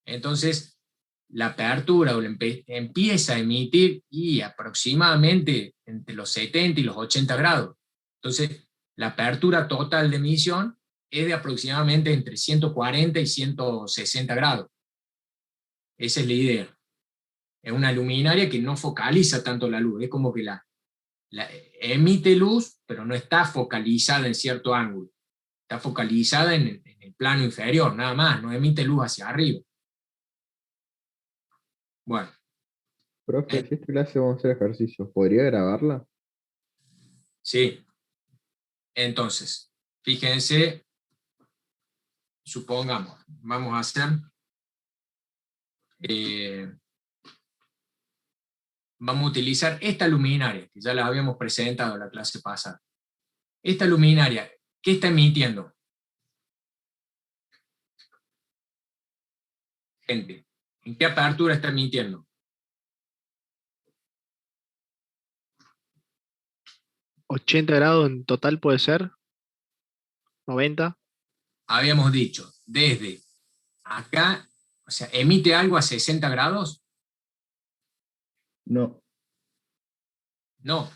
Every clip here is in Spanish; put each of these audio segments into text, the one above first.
Entonces, la apertura empieza a emitir y aproximadamente entre los 70 y los 80 grados. Entonces, la apertura total de emisión es de aproximadamente entre 140 y 160 grados. Esa es la idea. Es una luminaria que no focaliza tanto la luz, es como que emite luz, pero no está focalizada en cierto ángulo. Está focalizada en el plano inferior, nada más, no emite luz hacia arriba. Bueno. Profe, si esta clase vamos a hacer ejercicios, ¿podría grabarla? Sí. Entonces, fíjense, supongamos, vamos a hacer, vamos a utilizar esta luminaria, que ya la habíamos presentado en la clase pasada. Esta luminaria, ¿qué está emitiendo? Gente, ¿en qué apertura está emitiendo? ¿80 grados en total puede ser? ¿90? Habíamos dicho, desde acá, o sea, ¿emite algo a 60 grados? No. No.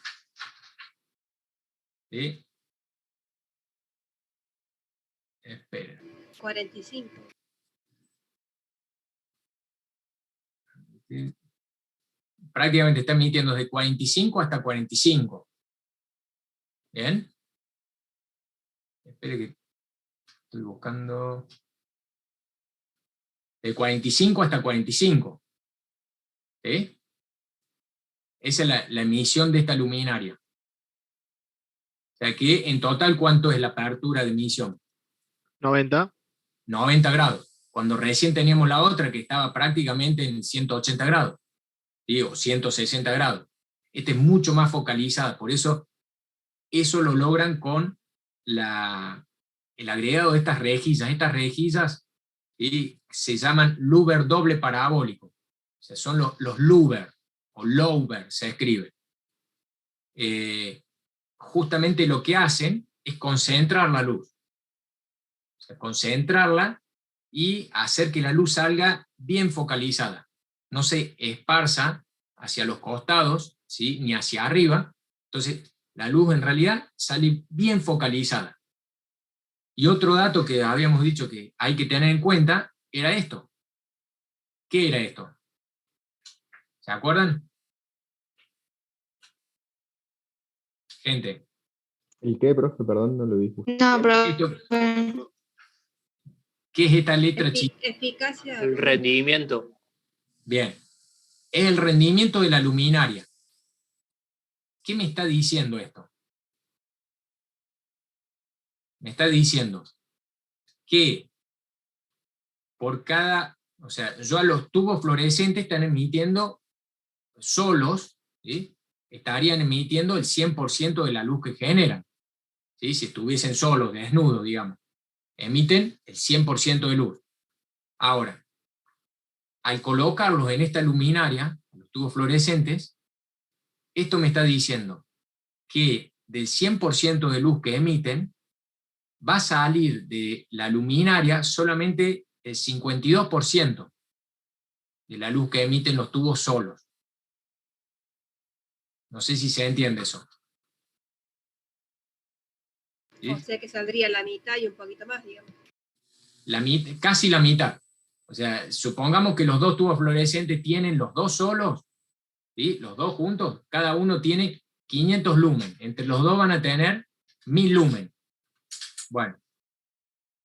¿Sí? Espera. 45. ¿Sí? Prácticamente está emitiendo desde 45 hasta 45. ¿Bien? Espere que estoy buscando. De 45 hasta 45. ¿Sí? Esa es la emisión de esta luminaria. O sea que en total, ¿cuánto es la apertura de emisión? 90. 90 grados. Cuando recién teníamos la otra que estaba prácticamente en 180 grados. Digo, 160 grados. Esta es mucho más focalizada, por eso lo logran con el agregado de estas rejillas. Estas rejillas se llaman louver doble parabólico. O sea, son los louver, o louver se escribe. Justamente lo que hacen es concentrar la luz. O sea, concentrarla y hacer que la luz salga bien focalizada. No se esparza hacia los costados, ¿sí? Ni hacia arriba. Entonces, la luz en realidad sale bien focalizada. Y otro dato que habíamos dicho que hay que tener en cuenta era esto. ¿Qué era esto? ¿Se acuerdan? Gente. ¿El qué, profe? Perdón, no lo vi justo. No, profe. ¿Qué es esta letra chica? Eficacia. El rendimiento. Bien. Es el rendimiento de la luminaria. ¿Qué me está diciendo esto? Me está diciendo que por cada, o sea, yo a los tubos fluorescentes están emitiendo solos, ¿sí? Estarían emitiendo el 100% de la luz que generan, ¿sí? Si estuviesen solos, desnudos, digamos, emiten el 100% de luz. Ahora, al colocarlos en esta luminaria, los tubos fluorescentes, esto me está diciendo que del 100% de luz que emiten, va a salir de la luminaria solamente el 52% de la luz que emiten los tubos solos. No sé si se entiende eso. ¿Sí? O sea que saldría la mitad y un poquito más, digamos. Casi la mitad. O sea, supongamos que los dos tubos fluorescentes tienen los dos solos, ¿sí? Los dos juntos, cada uno tiene 500 lumen. Entre los dos van a tener 1000 lumen. Bueno,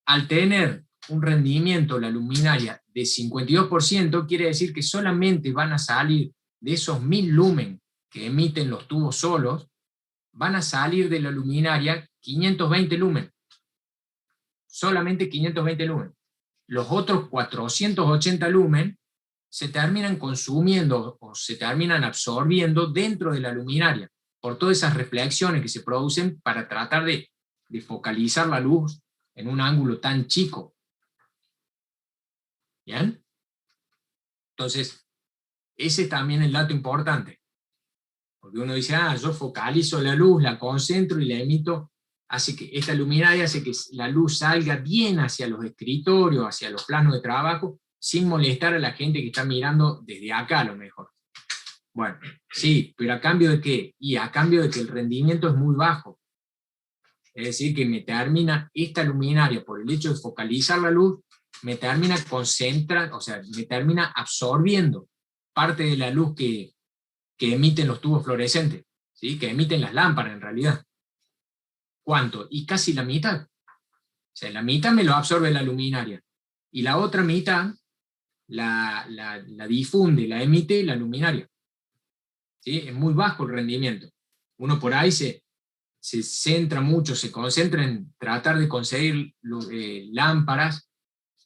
al tener un rendimiento, la luminaria, de 52%, quiere decir que solamente van a salir de esos 1000 lumen que emiten los tubos solos, van a salir de la luminaria 520 lumen. Solamente 520 lumen. Los otros 480 lumen se terminan consumiendo o se terminan absorbiendo dentro de la luminaria, por todas esas reflexiones que se producen para tratar de focalizar la luz en un ángulo tan chico. ¿Bien? Entonces, ese es también el dato importante. Porque uno dice, yo focalizo la luz, la concentro y la emito, hace que esta luminaria hace que la luz salga bien hacia los escritorios, hacia los planos de trabajo, sin molestar a la gente que está mirando desde acá a lo mejor. Bueno, sí, pero ¿a cambio de qué? Y a cambio de que el rendimiento es muy bajo. Es decir, que me termina esta luminaria, por el hecho de focalizar la luz, me termina concentrando, o sea, me termina absorbiendo parte de la luz que emiten los tubos fluorescentes, ¿sí? Que emiten las lámparas en realidad. ¿Cuánto? Y casi la mitad. O sea, la mitad me lo absorbe la luminaria, y la otra mitad la difunde, la emite la luminaria. ¿Sí? Es muy bajo el rendimiento. Uno por ahí se centra mucho, se concentra en tratar de conseguir lámparas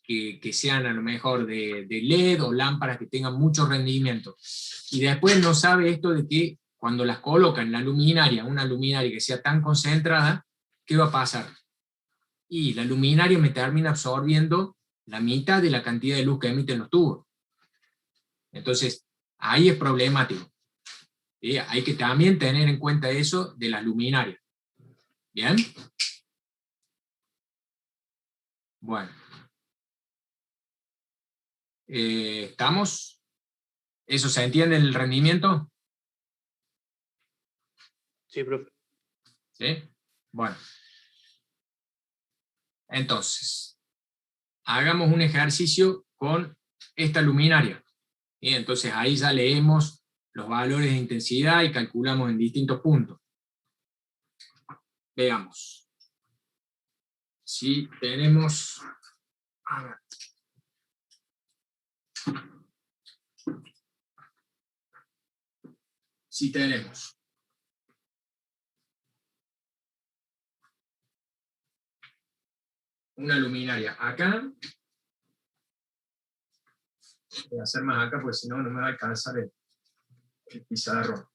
que sean a lo mejor de LED, o lámparas que tengan mucho rendimiento. Y después no sabe esto de que cuando las coloca en la luminaria, una luminaria que sea tan concentrada, ¿qué va a pasar? Y la luminaria me termina absorbiendo la mitad de la cantidad de luz que emiten los tubos. Entonces, ahí es problemático. ¿Sí? Hay que también tener en cuenta eso de las luminarias. ¿Bien? Bueno. ¿Estamos? ¿Eso se entiende el rendimiento? Sí, profe. ¿Sí? Bueno. Entonces, hagamos un ejercicio con esta luminaria. ¿Sí? Entonces ahí ya leemos los valores de intensidad y calculamos en distintos puntos. Veamos. Si tenemos... A ver. Si tenemos una luminaria acá, voy a hacer más acá porque si no, no me va a alcanzar el pizarrón.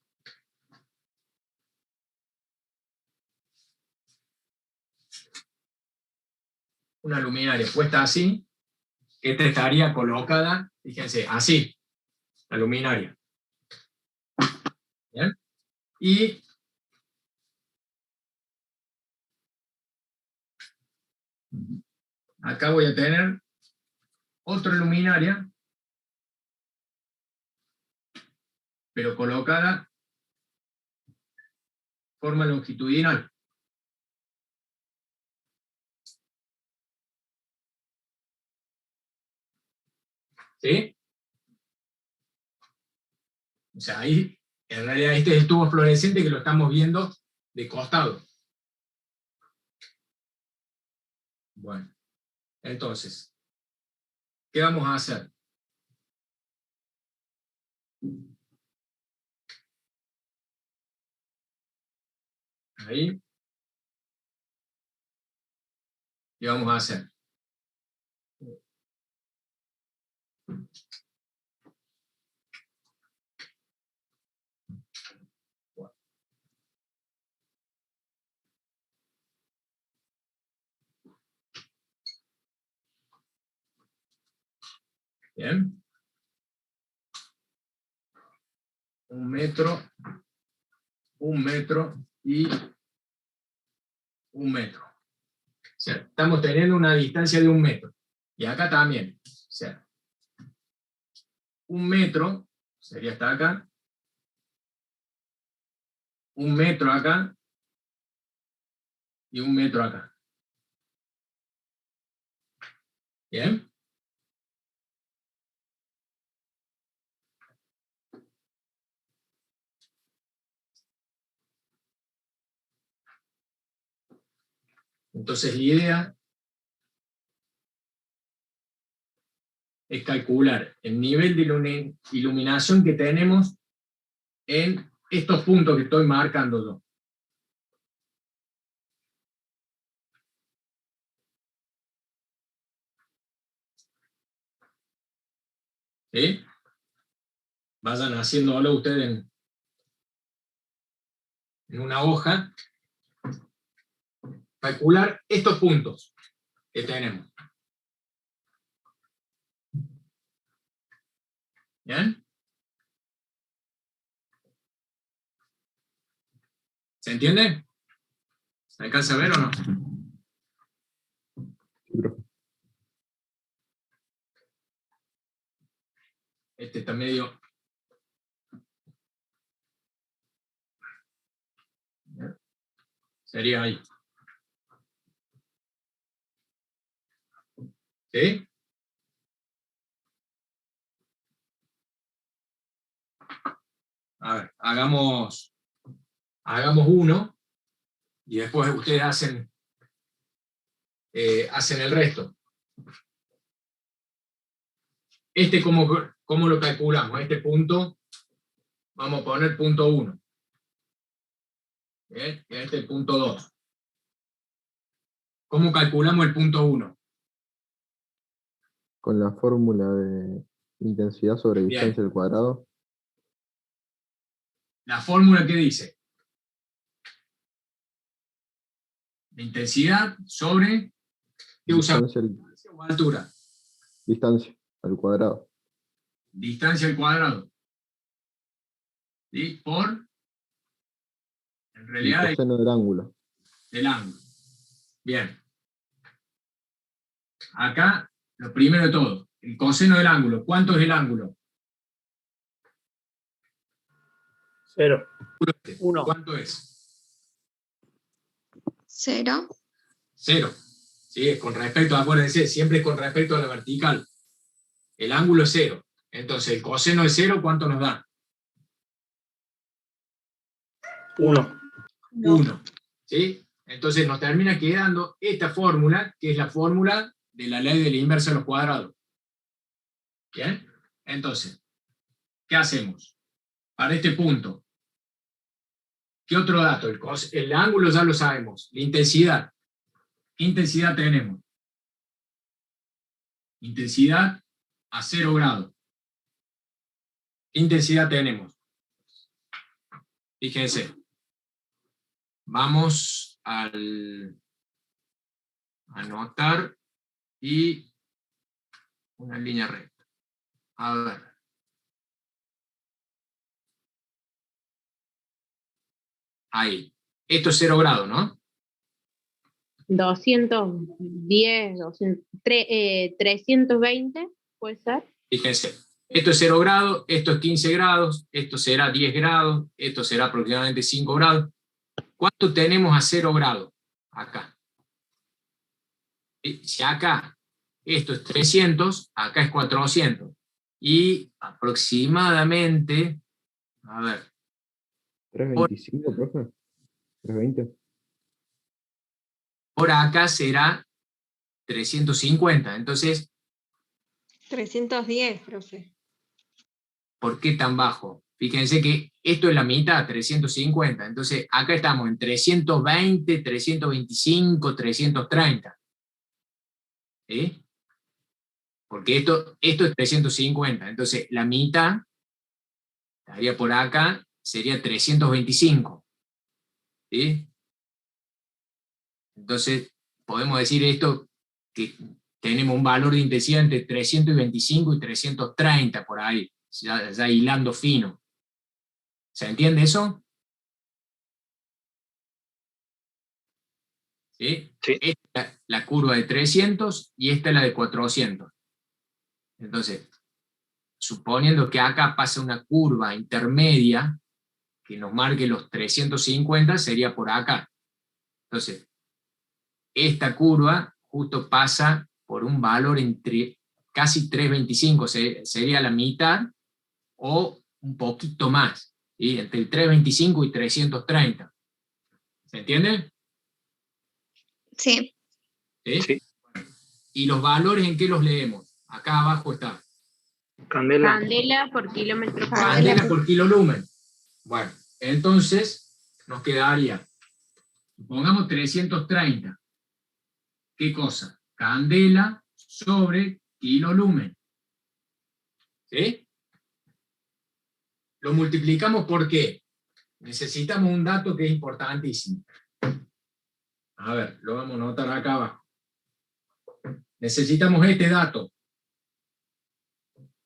Una luminaria puesta así, que esta estaría colocada, fíjense, así, la luminaria. ¿Bien? Y acá voy a tener otra luminaria, pero colocada de forma longitudinal. ¿Sí? O sea, ahí, en realidad este es el tubo fluorescente que lo estamos viendo de costado. Bueno, entonces, ¿qué vamos a hacer? Ahí. ¿Qué vamos a hacer? Bien. 1 metro, 1 metro y 1 metro. O sea, estamos teniendo una distancia de 1 metro. Y acá también. O sea, 1 metro sería hasta acá. 1 metro acá. Y 1 metro acá. ¿Bien? Entonces la idea es calcular el nivel de iluminación que tenemos en estos puntos que estoy marcando yo. ¿Sí? Vayan haciéndolo ustedes en una hoja. Calcular estos puntos que tenemos. ¿Bien? ¿Se entiende? ¿Se alcanza a ver o no? Sí, profe. Este está medio... Sería ahí. ¿Sí? A ver, hagamos uno y después ustedes hacen el resto. ¿Cómo lo calculamos? Este punto, vamos a poner punto 1. Este es el punto 2. ¿Cómo calculamos el punto 1? Con la fórmula de intensidad sobre Bien. distancia al cuadrado. La fórmula que dice la intensidad sobre ¿qué usamos? Distancia, ¿O altura? distancia al cuadrado. Distancia al cuadrado. ¿Sí? Por, en El realidad, coseno del ángulo. del ángulo. Bien. Acá, lo primero de todo, el coseno del ángulo. ¿Cuánto es el ángulo? 0. 1. ¿Cuánto es? 0. 0. ¿Sí? Es con respecto, acuérdense, siempre es con respecto a la vertical. El ángulo es 0. Entonces, el coseno de 0, ¿cuánto nos da? 1. 1. ¿Sí? Entonces nos termina quedando esta fórmula, que es la fórmula de la ley de la inversa de los cuadrados. ¿Bien? Entonces, ¿qué hacemos? Para este punto, ¿qué otro dato? El ángulo ya lo sabemos. La intensidad. ¿Qué intensidad tenemos? Intensidad a 0 grados. ¿Qué intensidad tenemos? Fíjense. Vamos al anotar y una línea recta. A ver. Ahí. Esto es 0 grados, ¿no? 210, 320, ¿puede ser? Fíjense. Esto es 0 grados, esto es 15 grados, esto será 10 grados, esto será aproximadamente 5 grados. ¿Cuánto tenemos a 0 grados? Acá. Si acá esto es 300, acá es 400. Y aproximadamente, a ver. 325, profe. 320. Por acá será 350. Entonces, 310, profe. ¿por qué tan bajo? Fíjense que esto es la mitad, 350. Entonces, acá estamos en 320, 325, 330. ¿Sí? Porque esto es 350. Entonces, la mitad, estaría por acá, sería 325. ¿Sí? Entonces, podemos decir esto, que tenemos un valor de intensidad entre 325 y 330 por ahí, ya hilando fino. ¿Se entiende eso? ¿Sí? Sí. Esta es la curva de 300 y esta es la de 400. Entonces, suponiendo que acá pasa una curva intermedia que nos marque los 350, sería por acá. Entonces, esta curva justo pasa por un valor entre casi 325, sería la mitad o un poquito más, ¿sí? Entre el 325 y 330. ¿Se entiende? Sí. ¿Sí? Sí. ¿Y los valores en qué los leemos? Acá abajo está. Candela. Candela por kilómetro cuadrado. Candela por kilolumen. Bueno, entonces nos quedaría, supongamos 330. ¿Qué cosa? Candela sobre kilolumen. ¿Sí? Lo multiplicamos ¿por qué? Necesitamos un dato que es importantísimo. A ver, lo vamos a anotar acá abajo. Necesitamos este dato.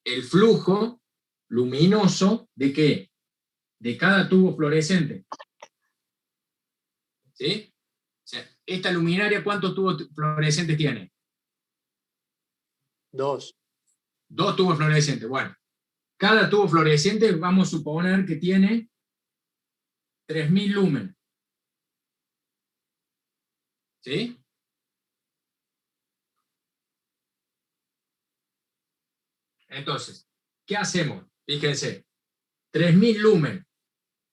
El flujo luminoso ¿de qué? De cada tubo fluorescente. ¿Sí? O sea, esta luminaria, ¿cuántos tubos fluorescentes tiene? 2. 2 tubos fluorescentes. Bueno, Cada tubo fluorescente vamos a suponer que tiene 3000 lumen. ¿Sí? Entonces, ¿qué hacemos? Fíjense, 3000 lumen,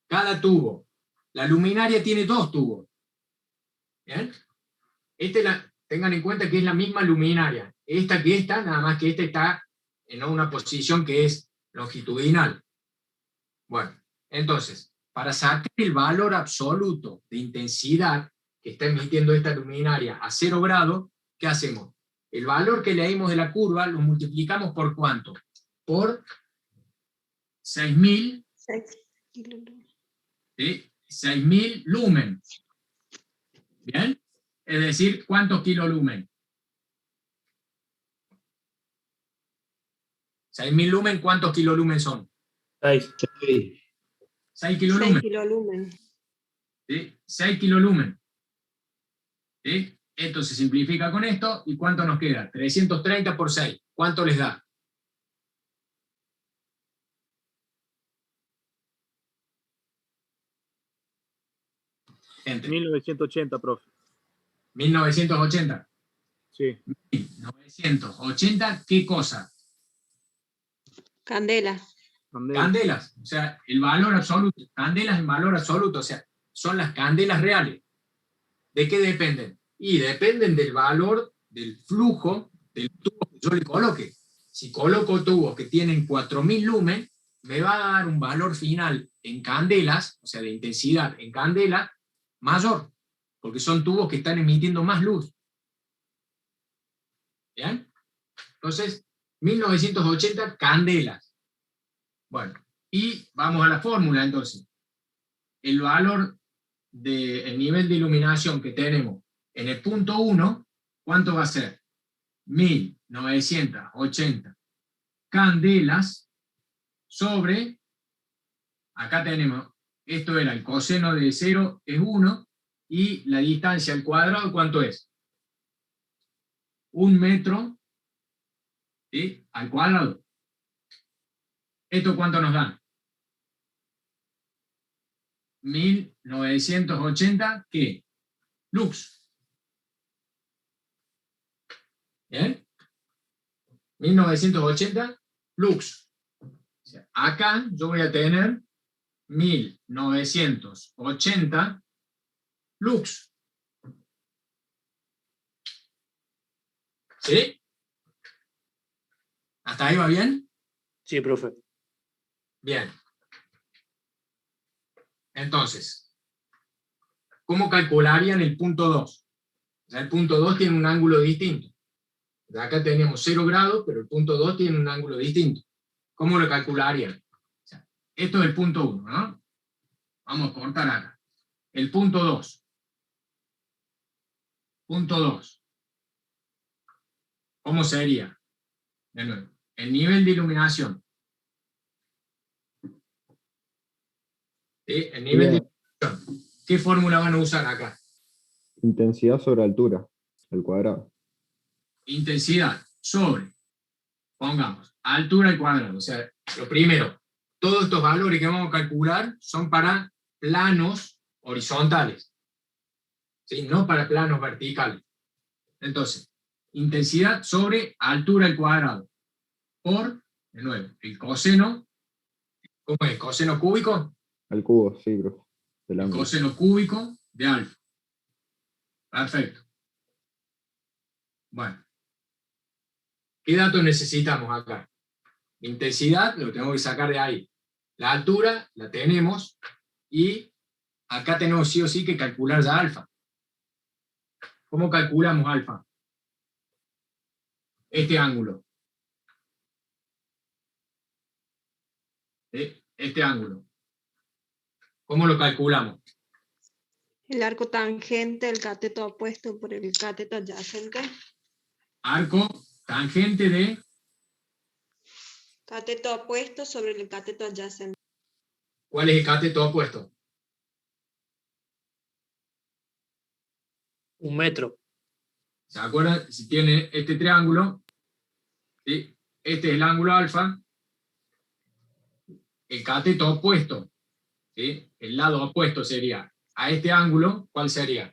cada tubo. La luminaria tiene 2 tubos. ¿Bien? Tengan en cuenta que es la misma luminaria. Esta que esta, nada más que esta está en una posición que es longitudinal. Bueno, entonces, para sacar el valor absoluto de intensidad que está emitiendo esta luminaria a 0 grados, ¿qué hacemos? El valor que leímos de la curva lo multiplicamos por ¿cuánto? Por 6000, ¿sí? 6000 lumen. ¿Bien? Es decir, ¿cuántos kilolumen? 6000 lumen, ¿cuántos kilolumen son? 6. 6 kilolumen. 6 kilolumen. ¿Sí? 6 kilolumen. ¿Sí? Esto se simplifica con esto, ¿y cuánto nos queda? 330 por 6. ¿Cuánto les da? Gente, 1980, profe. 1980. Sí. 1980, ¿qué cosa? Candela. Candelas, o sea, el valor absoluto, candelas en valor absoluto, o sea, son las candelas reales. ¿De qué dependen? Y dependen del valor del flujo del tubo que yo le coloque. Si coloco tubos que tienen 4000 lumen, me va a dar un valor final en candelas, o sea, de intensidad en candela, mayor, porque son tubos que están emitiendo más luz. ¿Bien? Entonces, 1980 candelas. Bueno, y vamos a la fórmula entonces. El valor del nivel de iluminación que tenemos en el punto 1, ¿cuánto va a ser? 1980 candelas sobre, acá tenemos, esto era el coseno de 0 es 1, y la distancia al cuadrado, ¿cuánto es? 1 metro, ¿sí? Al cuadrado. ¿Esto cuánto nos da? 1980, ¿qué? Lux. ¿Bien? 1980, lux. O sea, acá yo voy a tener 1980 lux. ¿Sí? ¿Hasta ahí va bien? Sí, profe. Bien. Entonces, ¿cómo calcularían el punto 2? O sea, el punto 2 tiene un ángulo distinto. De acá teníamos 0 grados, pero el punto 2 tiene un ángulo distinto. ¿Cómo lo calcularían? O sea, esto es el punto 1, ¿no? Vamos a cortar acá. El punto 2. Punto 2. ¿Cómo sería? De nuevo, el nivel de iluminación. ¿Sí? El nivel de iluminación. ¿Qué fórmula van a usar acá? Intensidad sobre altura, al cuadrado. Intensidad sobre, pongamos, altura al cuadrado. O sea, lo primero, todos estos valores que vamos a calcular son para planos horizontales, ¿sí? No para planos verticales. Entonces, intensidad sobre altura al cuadrado, por, de nuevo, el coseno, ¿cómo es? ¿Coseno cúbico? Al cubo, sí, profe. Del El ángulo. coseno cúbico de alfa. Perfecto. Bueno. ¿Qué datos necesitamos acá? Intensidad, lo tenemos que sacar de ahí. La altura, la tenemos. Y acá tenemos sí o sí que calcular ya alfa. ¿Cómo calculamos alfa? Este ángulo. Este ángulo. ¿Cómo lo calculamos? El arco tangente, el cateto opuesto por el cateto adyacente. Arco tangente de... Cateto opuesto sobre el cateto adyacente. ¿Cuál es el cateto opuesto? 1 metro. ¿Se acuerdan? Si tiene este triángulo, ¿sí? Este es el ángulo alfa, el cateto opuesto, ¿sí? El lado opuesto sería a este ángulo, ¿cuál sería?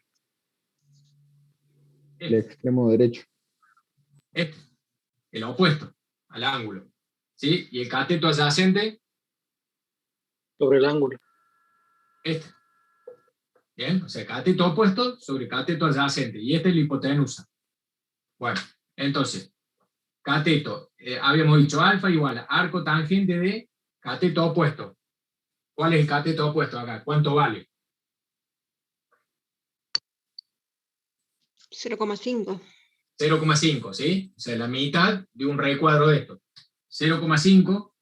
El extremo derecho. Este, el opuesto al ángulo, ¿sí? Y el cateto adyacente, Sobre el ángulo. este. Bien, o sea, cateto opuesto sobre cateto adyacente, y este es la hipotenusa. Bueno, entonces, cateto, habíamos dicho alfa igual a arco tangente de cateto opuesto. ¿Cuál es el cateto opuesto acá? ¿Cuánto vale? 0,5. 0,5, ¿sí? O sea, la mitad de un recuadro de esto. 0,5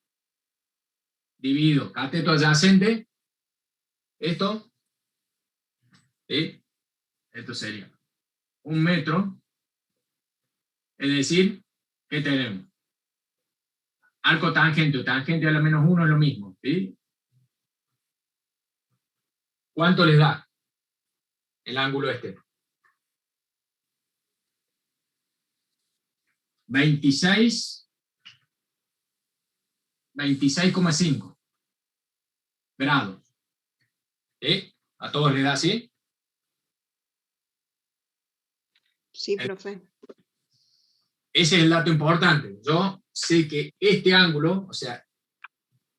dividido cateto adyacente, esto, ¿sí? Esto sería 1 metro, es decir, ¿qué tenemos? Arco tangente o tangente a la -1 es lo mismo, ¿sí? ¿Cuánto les da el ángulo este? 26,5 grados. ¿Sí? ¿A todos les da así? Sí, profe. Ese es el dato importante. Yo sé que este ángulo, o sea,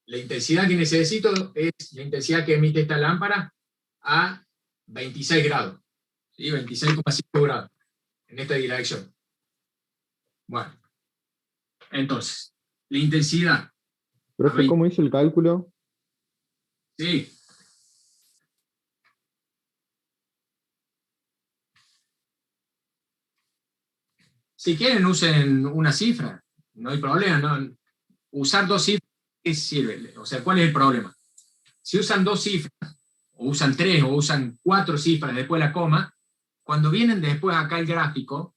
la intensidad que necesito es la intensidad que emite esta lámpara a 26 grados. ¿Sí? 26,5 grados en esta dirección. Bueno, entonces, la intensidad. Profe, ¿cómo hizo el cálculo? Sí. Si quieren, usen una cifra. No hay problema, ¿no? Usar 2 cifras, ¿qué sirve? O sea, ¿cuál es el problema? Si usan 2 cifras, o usan 3, o usan 4 cifras después de la coma, cuando vienen después acá el gráfico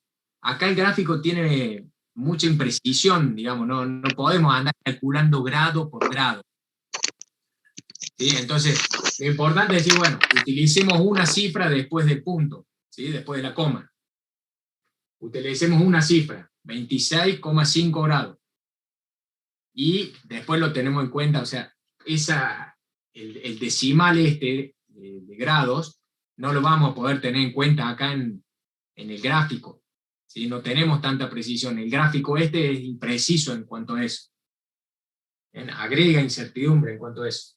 tiene mucha imprecisión, digamos, no podemos andar calculando grado por grado. ¿Sí? Entonces, lo importante es decir, bueno, utilicemos una cifra después del punto, ¿sí? Después de la coma. Utilicemos una cifra, 26,5 grados. Y después lo tenemos en cuenta, o sea, el decimal este de grados no lo vamos a poder tener en cuenta acá en el gráfico. ¿Sí? No tenemos tanta precisión. El gráfico este es impreciso en cuanto a eso. Agrega incertidumbre en cuanto a eso.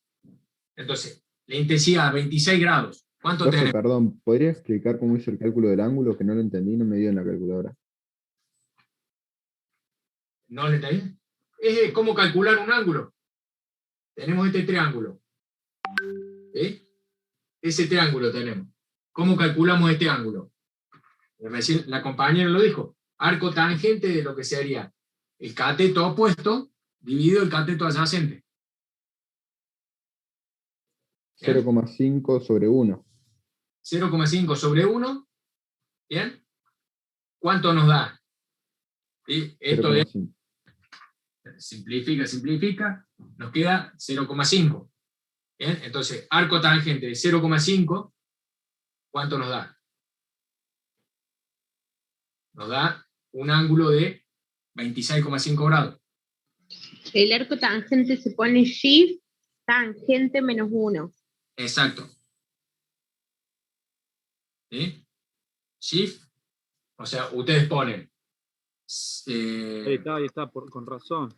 Entonces, la intensidad, 26 grados. ¿Cuánto Profe, tenemos? perdón, ¿podría explicar cómo hizo el cálculo del ángulo? Que no lo entendí, no me dio en la calculadora. ¿No le entendí? Es como calcular un ángulo. Tenemos este triángulo. ¿Sí? Ese triángulo tenemos. ¿Cómo calculamos este ángulo? Recién la compañera lo dijo. Arco tangente de lo que sería el cateto opuesto dividido el cateto adyacente. 0,5 sobre 1. 0,5 sobre 1. ¿Bien? ¿Cuánto nos da? ¿Sí? Esto es, 0,5. simplifica. Nos queda 0,5. ¿Bien? Entonces, arco tangente de 0,5, ¿cuánto nos da? Nos da un ángulo de 26,5 grados. El arco tangente se pone shift tangente -1. Exacto. ¿Sí? Shift, o sea, ustedes ponen. Ahí está, con razón.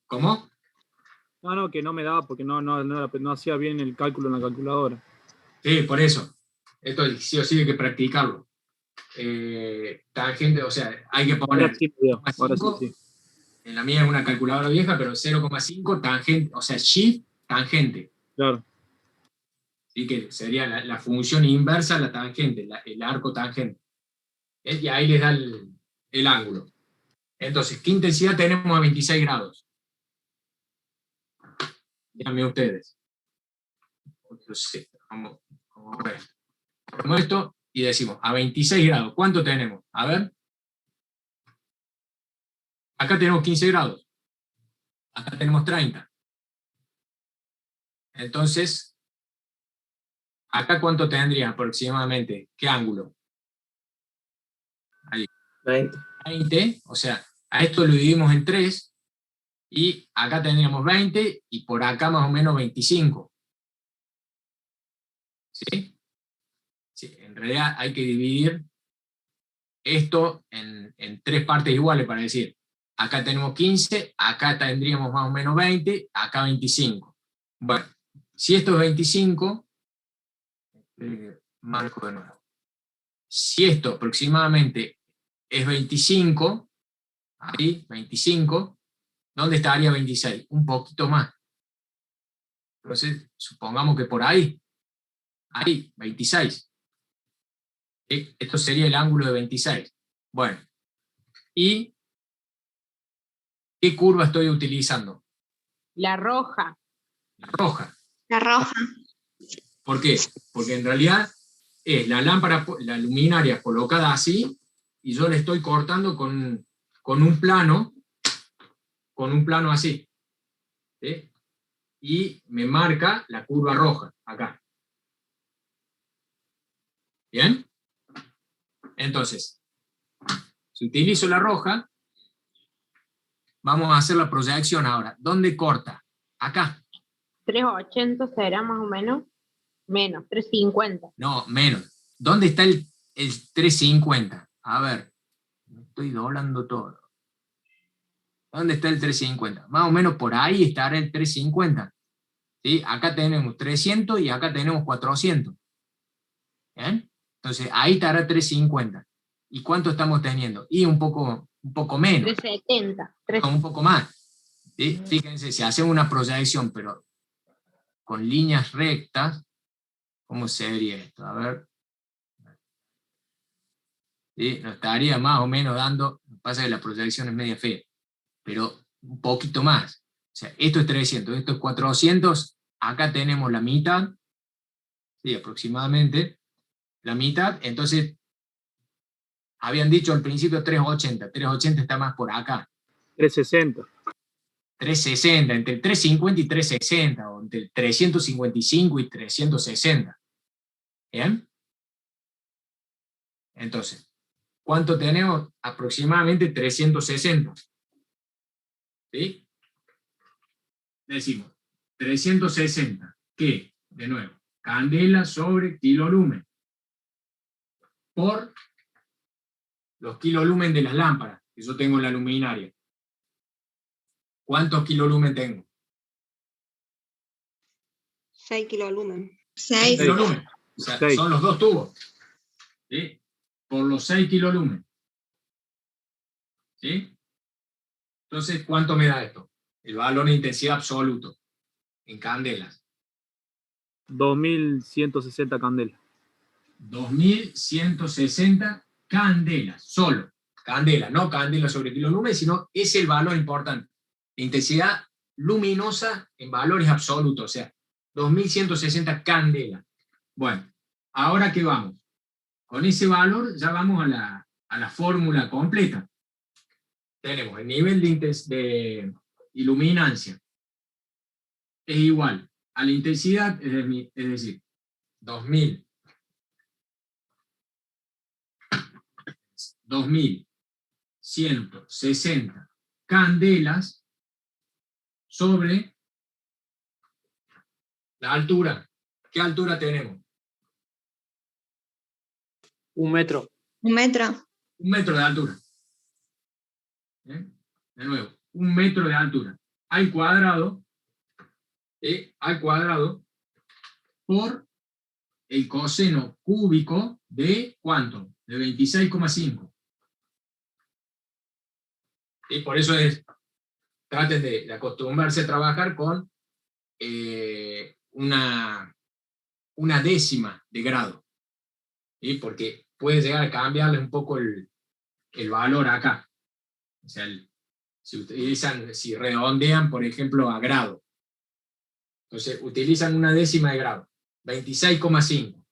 ¿Cómo? No, que no me daba porque no hacía bien el cálculo en la calculadora. Sí, por eso. Esto sí o sí hay que practicarlo. Tangente, o sea, hay que poner. Ahora sí. En la mía es una calculadora vieja, pero 0,5 tangente, o sea, shift tangente. Claro. ¿Sí? Que sería la función inversa, la tangente, el arco tangente. Y ahí les da el ángulo. Entonces, ¿qué intensidad tenemos a 26 grados? Díganme ustedes. Vamos a ver. Ponemos esto y decimos, a 26 grados, ¿cuánto tenemos? A ver. Acá tenemos 15 grados. Acá tenemos 30. Entonces, ¿acá cuánto tendría aproximadamente? ¿Qué ángulo? Ahí. 20. 20, o sea, a esto lo dividimos en 3, Y acá tendríamos 20 y por acá más o menos 25. ¿Sí? Sí, en realidad hay que dividir esto en 3 partes iguales para decir, acá tenemos 15, acá tendríamos más o menos 20, acá 25. Bueno, si esto es 25, marco de nuevo. Si esto aproximadamente es 25, ahí, 25, ¿dónde estaría 26? Un poquito más. Entonces, supongamos que por ahí, 26. ¿Sí? Esto sería el ángulo de 26. Bueno, ¿y qué curva estoy utilizando? La roja. La roja. La roja. ¿Por qué? Porque en realidad es la lámpara, la luminaria colocada así, y yo le estoy cortando con un plano así. ¿Sí? Y me marca la curva roja, acá. ¿Bien? Entonces, si utilizo la roja, vamos a hacer la proyección ahora. ¿Dónde corta? Acá. 380 será más o menos. Menos, 350. No, menos. ¿Dónde está el 350? A ver, me estoy doblando todo. ¿Dónde está el 350? Más o menos por ahí estará el 350. ¿Sí? Acá tenemos 300 y acá tenemos 400. ¿Bien? Entonces ahí estará 350. ¿Y cuánto estamos teniendo? Y un poco menos. 370. No, un poco más. ¿Sí? Fíjense, si hacemos una proyección, pero con líneas rectas, ¿cómo sería esto? A ver. ¿Sí? Nos estaría más o menos dando, pasa que la proyección es media fea, pero un poquito más. O sea, esto es 300, esto es 400, acá tenemos la mitad, ¿sí? Aproximadamente la mitad, entonces habían dicho al principio 380 está más por acá. 360. 360, entre 350 y 360, o entre 355 y 360. ¿Bien? Entonces, ¿cuánto tenemos? Aproximadamente 360. ¿Sí? Decimos 360, que, de nuevo, candela sobre kilolumen, por los kilolumen de las lámparas, que yo tengo en la luminaria. ¿Cuántos kilolumen tengo? 6 kilolumen. 6 kilolumen. O sea, Seis. son los 2 tubos. ¿Sí? Por los 6 kilolumen. ¿Sí? Entonces, ¿cuánto me da esto? El valor de intensidad absoluto en candelas. 2160 candelas. 2160 candelas, solo. Candela, no candela sobre kilolumen, sino es el valor importante. La intensidad luminosa en valores absolutos, o sea, 2160 candelas. Bueno, ahora que vamos. Con ese valor ya vamos a la fórmula completa. Tenemos el nivel de iluminancia es igual a la intensidad, es decir, 2160 candelas sobre la altura. ¿Qué altura tenemos? 1 metro. 1 metro. 1 metro de altura. ¿Bien? De nuevo, 1 metro de altura al cuadrado, por el coseno cúbico de ¿cuánto? De 26,5. Y por eso traten de acostumbrarse a trabajar con una décima de grado. ¿Sí? Porque puede llegar a cambiarle un poco el valor acá. O sea, si redondean, por ejemplo, a grado. Entonces, utilizan una décima de grado. 26,5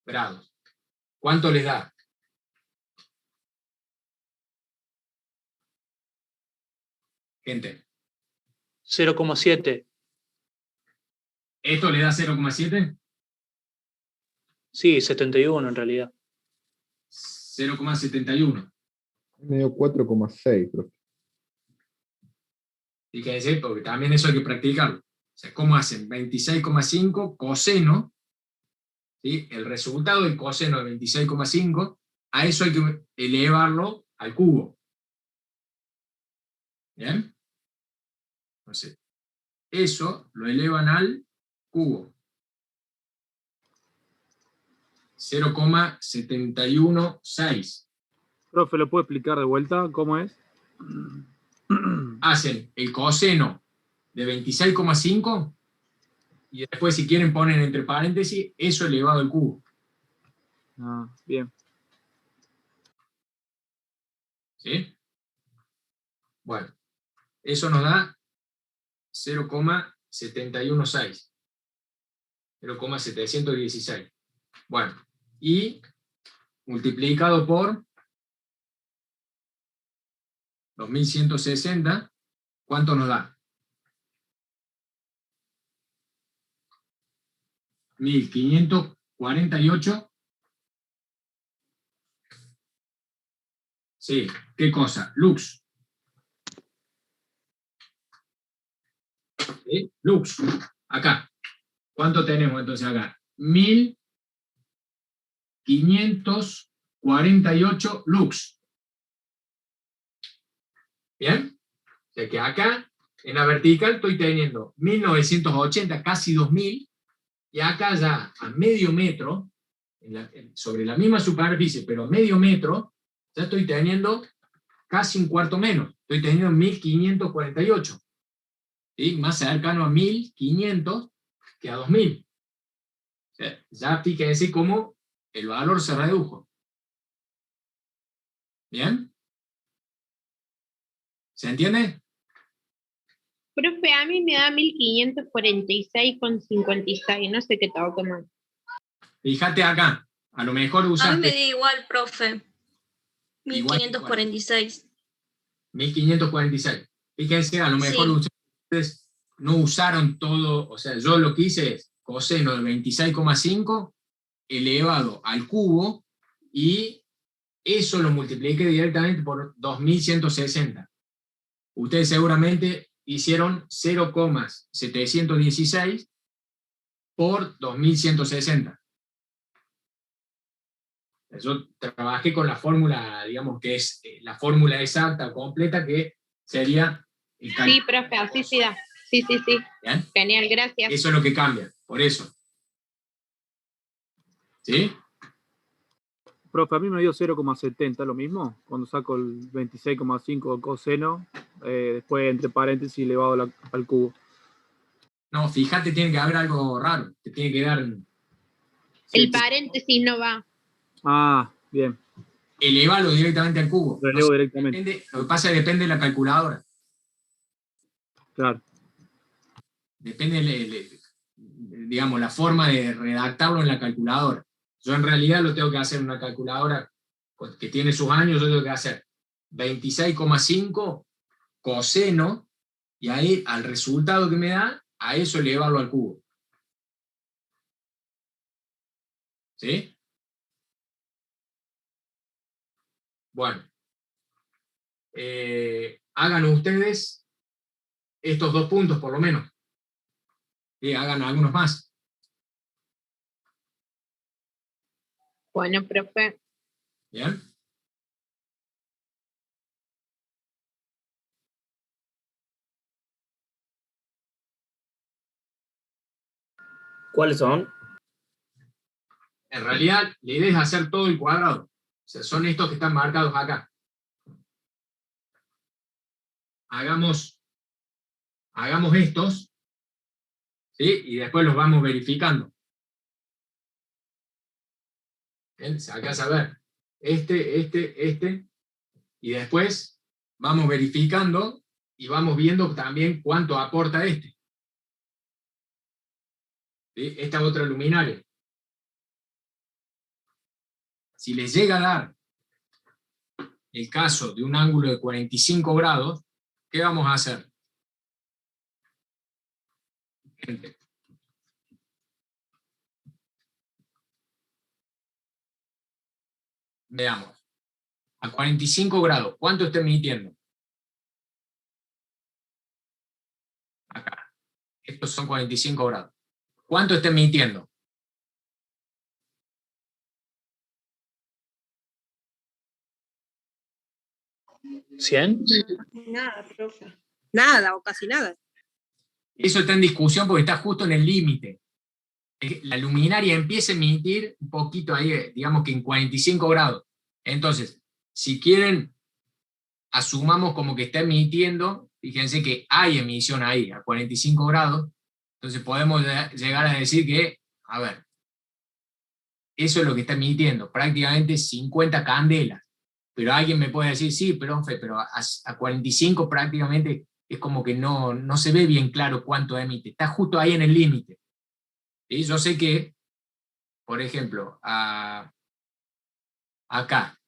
grados. ¿Cuánto les da? Gente. 0,7. ¿Esto le da 0,7? Sí, 71 en realidad. 0,71. Medio 4,6, profe. Fíjense, porque también eso hay que practicarlo. O sea, ¿cómo hacen? 26,5 coseno, ¿sí? El resultado del coseno de 26,5, a eso hay que elevarlo al cubo. ¿Bien? Entonces, eso lo elevan al cubo. 0,716. Profe, ¿lo puede explicar de vuelta cómo es? Hacen el coseno de 26,5 y después, si quieren, ponen entre paréntesis eso elevado al cubo. Ah, bien. ¿Sí? Bueno, eso nos da 0,716. 0,716. Bueno, y multiplicado por 2160, ¿cuánto nos da? 1548. Sí, ¿qué cosa? Lux. ¿Sí? Lux. Acá. ¿Cuánto tenemos entonces acá? 1548 lux. ¿Bien? O sea que acá, en la vertical, estoy teniendo 1980, casi 2000, y acá ya a medio metro, sobre la misma superficie, pero a medio metro, ya estoy teniendo casi un cuarto menos. Estoy teniendo 1548. ¿Sí? Más cercano a 1500 que a 2000. O sea, ya fíjense cómo el valor se redujo. ¿Bien? ¿Se entiende? Profe, a mí me da 1546,56. No sé qué tengo mal. Fíjate acá. A lo mejor A mí me usaste da igual, profe. igual que 1546. 1546. Fíjense, a lo mejor Sí. ustedes no usaron todo, o sea, yo lo que hice es coseno de 26,5 elevado al cubo y eso lo multipliqué directamente por 2160. Ustedes seguramente hicieron 0,716 por 2160. Yo trabajé con la fórmula, digamos que es la fórmula exacta, completa, que sería el cálculo. Sí, profe, así sí da. Sí, sí, sí. ¿Bien? Genial, gracias. Eso es lo que cambia, por eso. ¿Sí? Profe, a mí me dio 0,70, lo mismo, cuando saco el 26,5 coseno, después entre paréntesis elevado al cubo. No, fíjate, tiene que haber algo raro. Te tiene que dar El paréntesis no va. Ah, bien, elevalo directamente al cubo. lo No elevo sé, directamente. lo que pasa es que depende de la calculadora. Claro. Depende, digamos, la forma de redactarlo en la calculadora. Yo en realidad lo tengo que hacer en una calculadora que tiene sus años. Yo tengo que hacer 26,5 coseno, y ahí al resultado que me da, a eso elevarlo al cubo. ¿Sí? Bueno. Hagan ustedes estos 2 puntos por lo menos. Y hagan algunos más. Bueno, profe. ¿Bien? ¿Cuáles son? En realidad, la idea es hacer todo el cuadrado. O sea, son estos que están marcados acá. Hagamos estos, ¿sí? Y después los vamos verificando. ¿Bien? Acá a ver. Este. Y después vamos verificando y vamos viendo también cuánto aporta este. ¿Sí? Esta otra luminaria. Si les llega a dar el caso de un ángulo de 45 grados, ¿qué vamos a hacer? Veamos. A 45 grados, ¿cuánto está emitiendo? estos son 45 grados. ¿Cuánto está emitiendo? ¿100? Nada, profe. Nada o casi nada. Eso está en discusión porque está justo en el límite. La luminaria empieza a emitir un poquito ahí, digamos que en 45 grados. Entonces, si quieren, asumamos como que está emitiendo, fíjense que hay emisión ahí, a 45 grados, entonces podemos llegar a decir que, a ver, eso es lo que está emitiendo, prácticamente 50 candelas. Pero alguien me puede decir, sí, profe, pero a 45 prácticamente es como que no se ve bien claro cuánto emite, está justo ahí en el límite. ¿Sí? Yo sé que, por ejemplo, acá,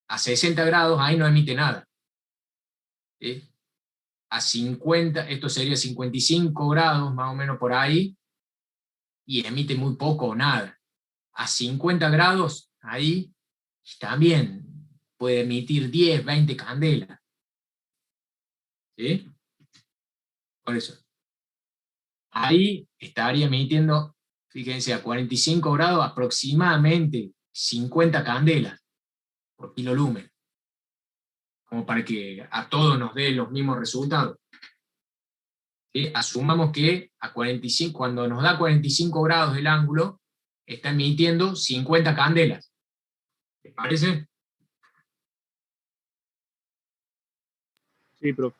a 60 grados, ahí no emite nada. ¿Sí? A 50, esto sería 55 grados, más o menos por ahí, y emite muy poco o nada. A 50 grados, ahí también puede emitir 10, 20 candelas. ¿Sí? Por eso. Ahí estaría emitiendo, fíjense, a 45 grados aproximadamente 50 candelas por kilolumen, como para que a todos nos dé los mismos resultados. ¿Sí? Asumamos que a 45, cuando nos da 45 grados el ángulo, está emitiendo 50 candelas. ¿Les parece? Sí, profe.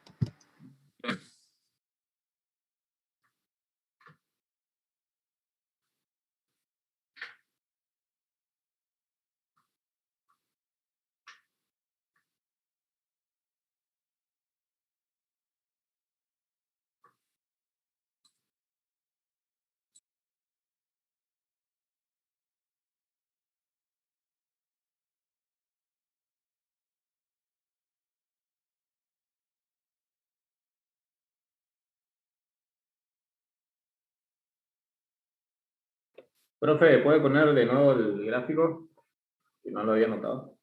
Profe, ¿puede poner de nuevo el gráfico? Si no lo había notado.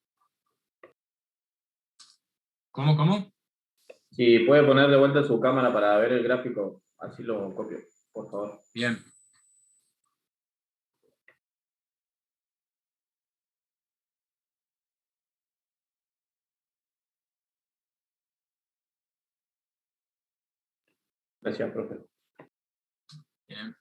¿Cómo? Si puede poner de vuelta su cámara para ver el gráfico, así lo copio, por favor. Bien. Gracias, profe. Bien.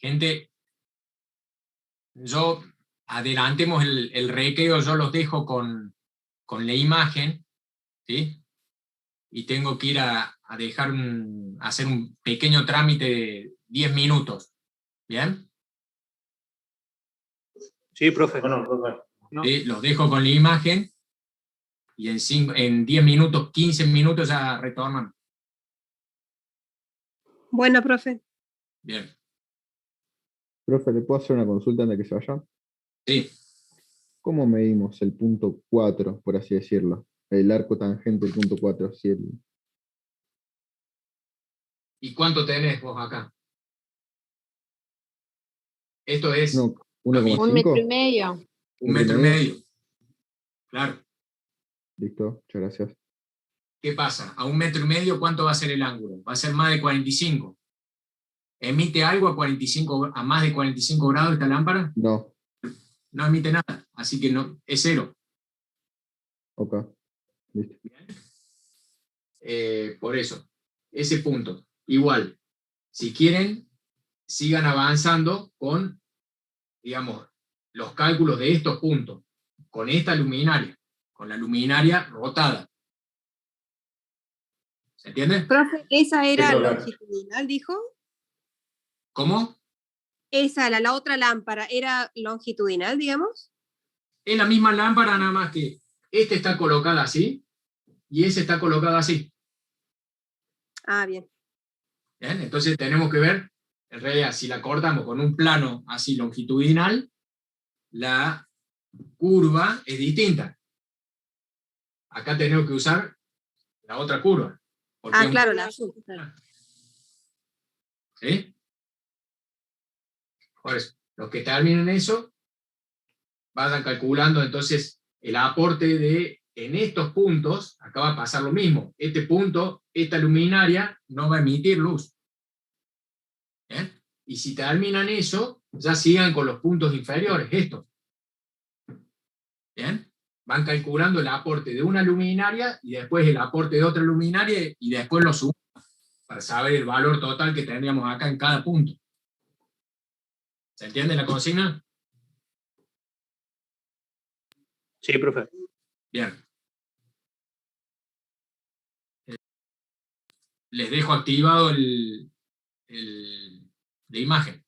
Gente, yo adelantemos el recreo, yo los dejo con la imagen, ¿sí? Y tengo que ir a dejar a hacer un pequeño trámite de 10 minutos. ¿Bien? Sí, profe. Bueno, profe. No. ¿Sí? Los dejo con la imagen y en 10 minutos, 15 minutos ya retornan. Bueno, profe. Bien. Profe, ¿le puedo hacer una consulta antes de que se vaya? Sí. ¿Cómo medimos el punto 4, por así decirlo? El arco tangente del punto 4. Si ¿Y cuánto tenés vos acá? Esto es no, la mitad, 1,5. 1,5 metros. 1,5 metros. Claro. Listo, muchas gracias. ¿Qué pasa? A 1,5 metros, ¿cuánto va a ser el ángulo? Va a ser más de 45. ¿Emite algo a más de 45 grados esta lámpara? No, No emite nada, así que no, es cero. ok, listo. Por eso, ese punto. Igual, si quieren, sigan avanzando con, digamos, los cálculos de estos puntos, con esta luminaria, con la luminaria rotada. ¿Se entiende? Profe, ¿esa era Sí, profe. longitudinal, dijo? ¿Cómo? Esa, la otra lámpara, ¿era longitudinal, digamos? Es la misma lámpara, nada más que esta está colocada así y esa está colocada así. Ah, bien. ¿Bien? Entonces tenemos que ver, en realidad, si la cortamos con un plano así longitudinal, la curva es distinta. Acá tenemos que usar la otra curva. porque Ah, es un- claro, la azul. Claro. ¿Sí? Por eso, los que terminen eso, vayan calculando entonces el aporte en estos puntos, acá va a pasar lo mismo. Este punto, esta luminaria, no va a emitir luz. ¿Bien? Y si terminan eso, ya sigan con los puntos inferiores, estos. ¿Bien? Van calculando el aporte de una luminaria y después el aporte de otra luminaria y después lo suman para saber el valor total que tendríamos acá en cada punto. ¿Se entiende la consigna? Sí, profe. Bien. Les dejo activado la imagen.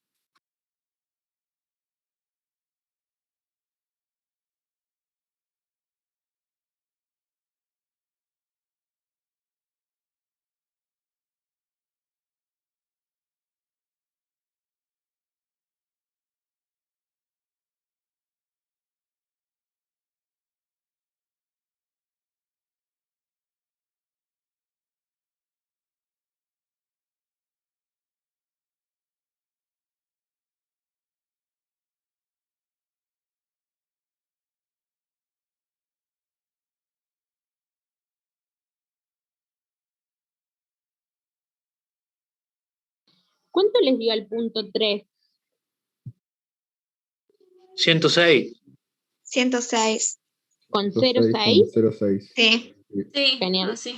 ¿Cuánto les dio al punto 3? 106. 106. ¿Con 2,6 0,6? con 0,6. Sí. Sí, Genial. así.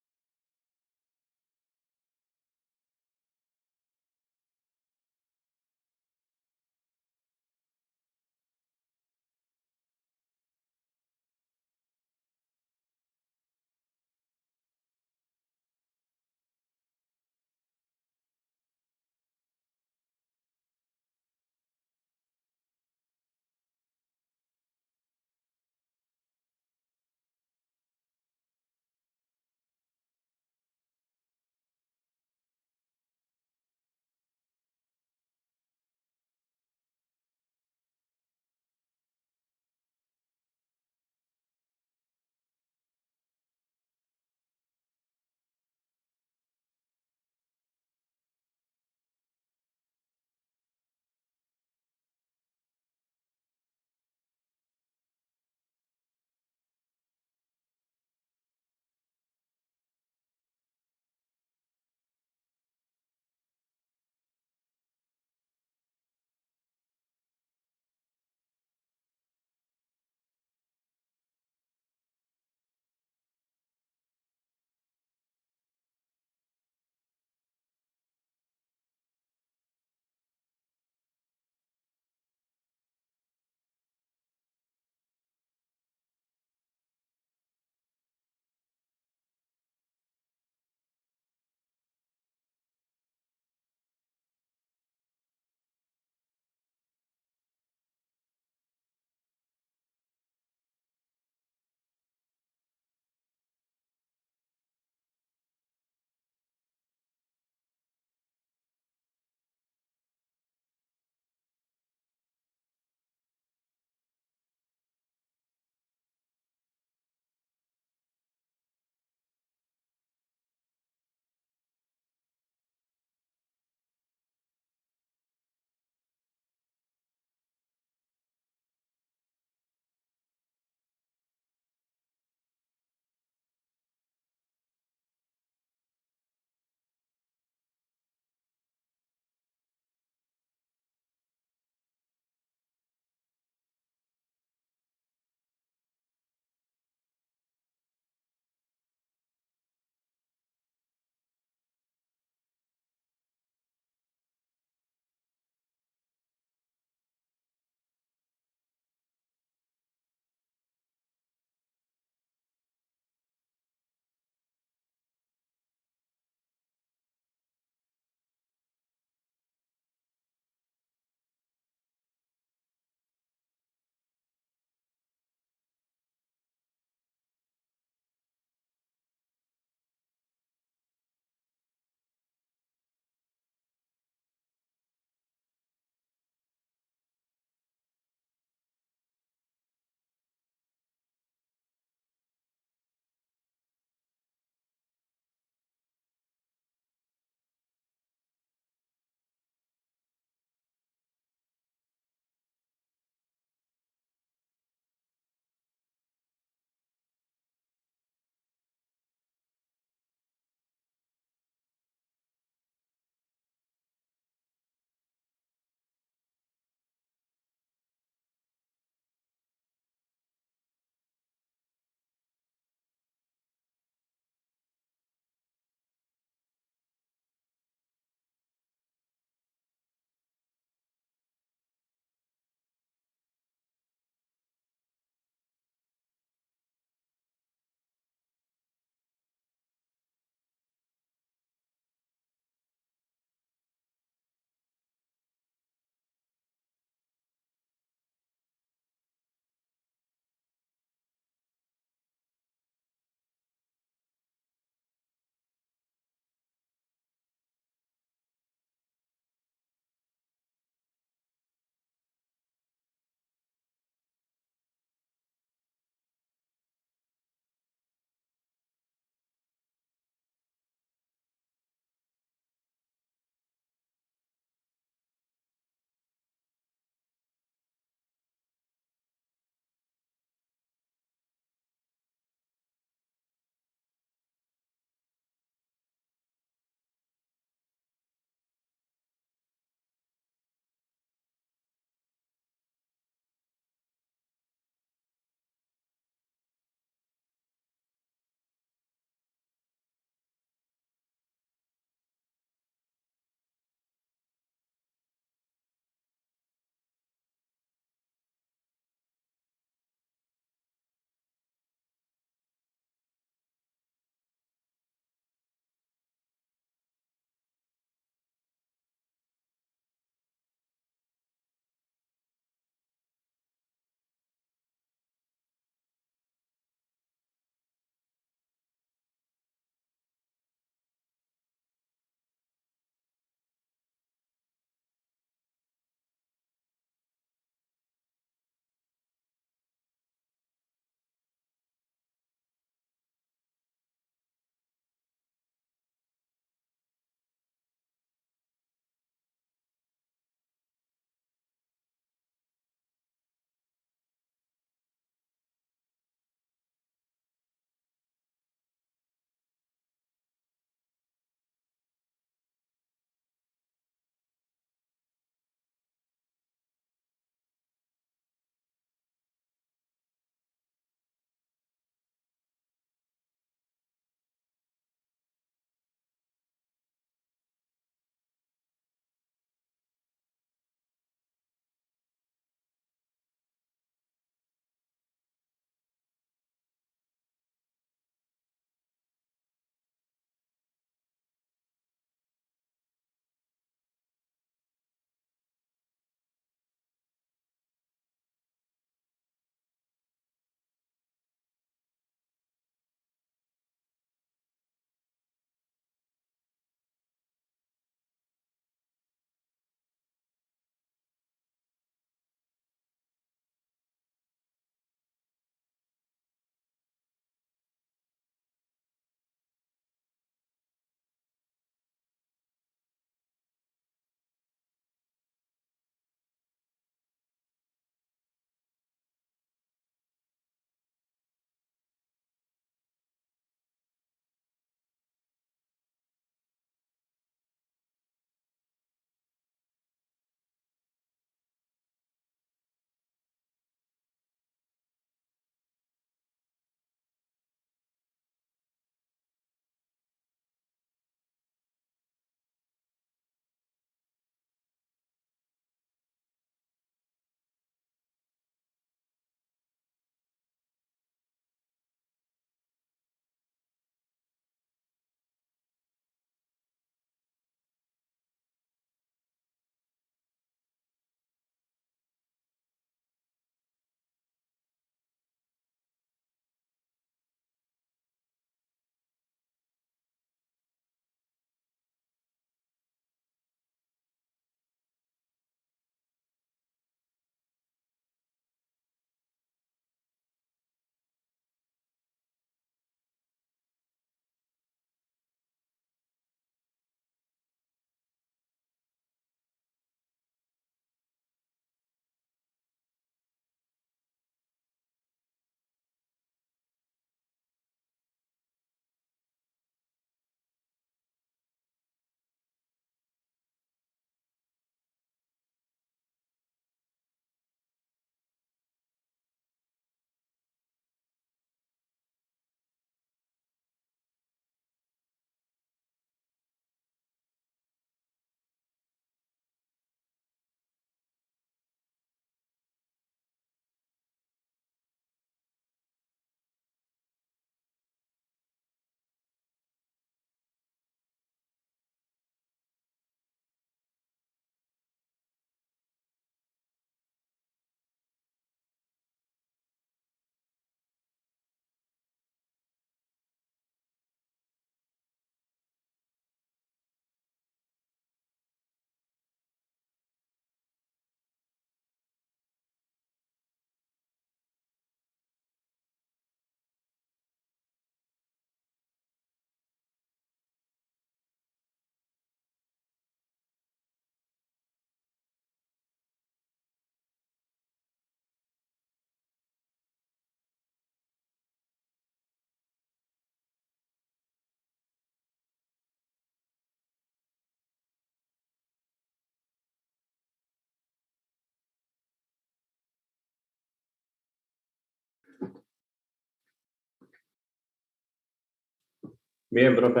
Bien, profe.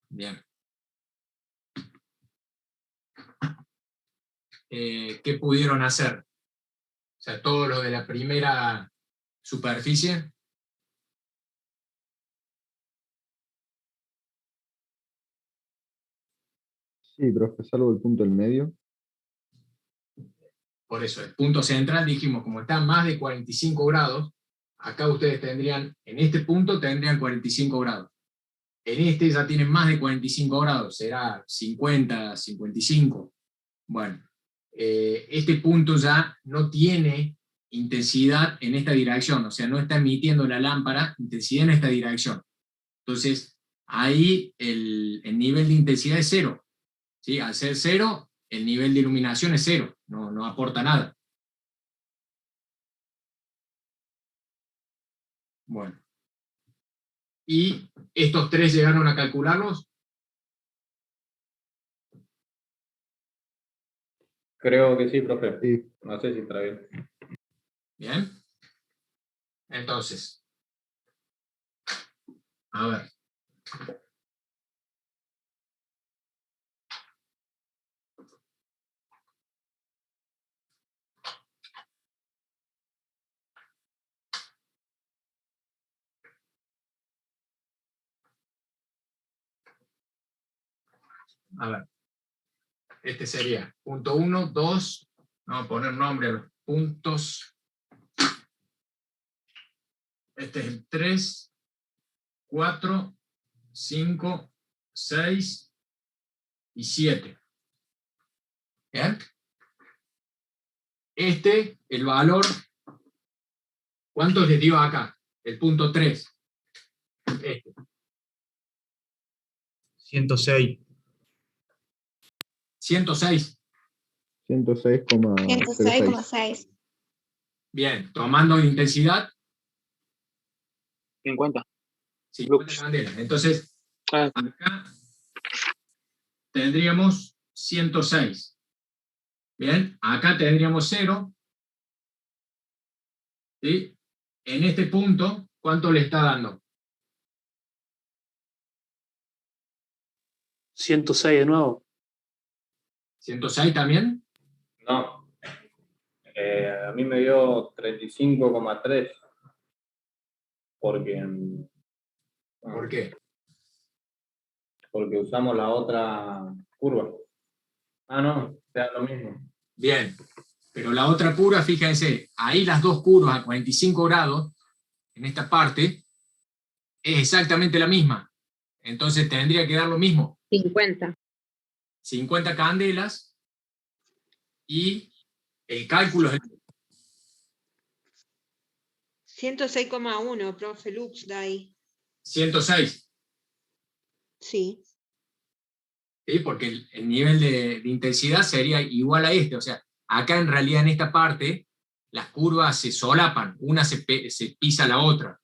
Bien. ¿Qué pudieron hacer? O sea, todo lo de la primera superficie. Sí, profe, salvo el punto del medio. Por eso, el punto central, dijimos, como está más de 45 grados, acá ustedes tendrían, en este punto tendrían 45 grados. En este ya tienen más de 45 grados, será 50, 55. Bueno, este punto ya no tiene intensidad en esta dirección, o sea, no está emitiendo la lámpara intensidad en esta dirección. Entonces, ahí el nivel de intensidad es cero. ¿Sí? Al ser cero, el nivel de iluminación es cero, no aporta nada. Bueno. ¿Y estos tres llegaron a calcularlos? Creo que sí, profe. Sí. No sé si está bien. Bien. Entonces, a ver. A ver. Este sería punto 1, 2. Vamos a poner nombre a los puntos. Este es el 3, 4, 5, 6 y 7. ¿Bien? El valor, ¿cuánto les dio acá? El punto 3. Este. 106. 106. 106,06. 106,6. Bien, tomando intensidad, 50. 50 candelas. Entonces, Ah, acá tendríamos 106. Bien, acá tendríamos 0. ¿Sí? En este punto, ¿cuánto le está dando? 106 de nuevo. ¿106 también? No. A mí me dio 35,3. Porque, ¿Por qué? porque usamos la otra curva. Ah, no, sea lo mismo. Bien, pero la otra curva, fíjense, ahí las dos curvas a 45 grados, en esta parte, es exactamente la misma. Entonces tendría que dar lo mismo. 50. 50 candelas y el cálculo es 106,1, profe Lux, da ahí. 106. Sí. ¿Sí? Porque el nivel de intensidad sería igual a este. O sea, acá en realidad en esta parte las curvas se solapan, una se pisa la otra.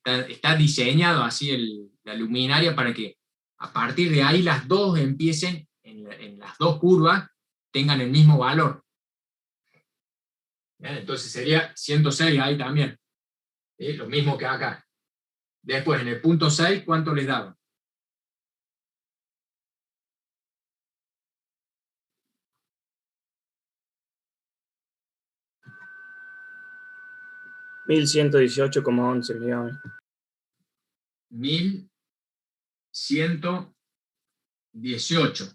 Está diseñado así la luminaria para que a partir de ahí las dos empiecen, en las dos curvas, tengan el mismo valor. ¿Bien? Entonces sería 106 ahí también. ¿Sí? Lo mismo que acá. Después en el punto 6, ¿cuánto les daba? 1118,11 me dio a mí. 1118.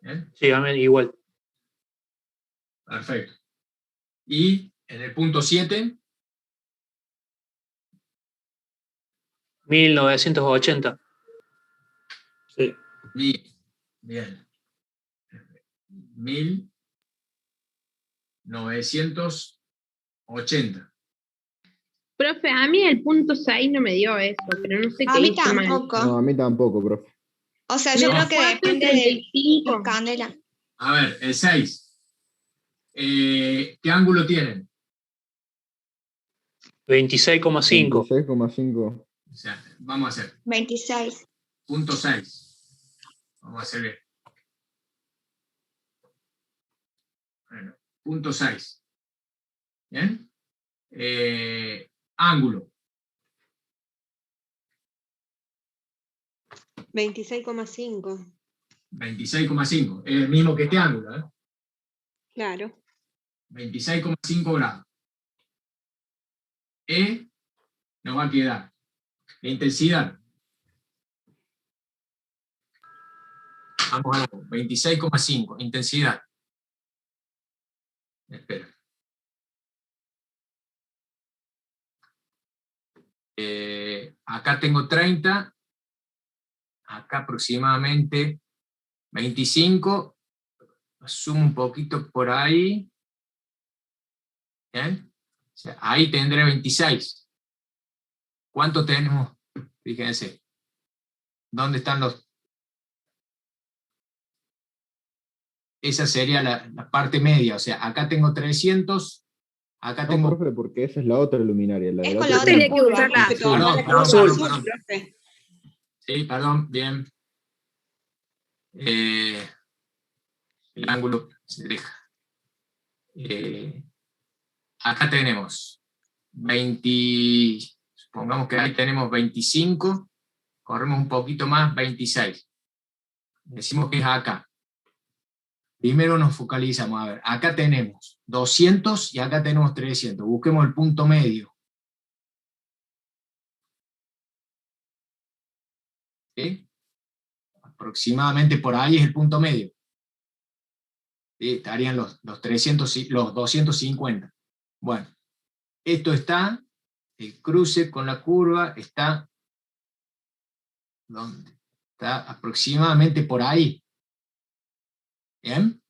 ¿Bien? Sí, a mí igual. Perfecto. Y en el punto 7, 1980. Sí. bien. 1980. Profe, a mí el punto 6 no me dio eso, pero no sé A qué mí hice mal. tampoco. No, a mí tampoco, profe. O sea, yo No. creo que depende de 4,35. los candelas. A ver, el 6. ¿Qué ángulo tienen? 26,5. 26,5. O sea, vamos a hacer 26. punto 6. Vamos a hacer bien. Bueno, punto 6. ¿Bien? Ángulo. 26,5. 26,5. Es el mismo que este ángulo, ¿eh? Claro. 26,5 grados. Nos va a quedar la intensidad. Vamos a 26,5. Intensidad. Espera. Acá tengo 30. Acá aproximadamente 25. Sumo un poquito por ahí. ¿Bien? O sea, ahí tendré 26. ¿Cuánto tenemos? Fíjense. ¿Dónde están los? Esa sería la parte media. O sea, acá tengo 300. Acá No, tengo. profe, porque esa es la otra luminaria. La Es del con otro la otra Tenía que curva, usar la profe, azul. tomá la Perdón, curva perdón, azul, perdón. profe. Sí, perdón, bien. El ángulo se deja. Acá tenemos 20, supongamos que ahí tenemos 25, corremos un poquito más, 26. Decimos que es acá. Primero nos focalizamos, a ver, acá tenemos 200 y acá tenemos 300. Busquemos el punto medio. ¿Sí? Aproximadamente por ahí es el punto medio. ¿Sí? Estarían los 300, los 250. Bueno, esto está, el cruce con la curva está, ¿dónde? Está aproximadamente por ahí. ¿Bien?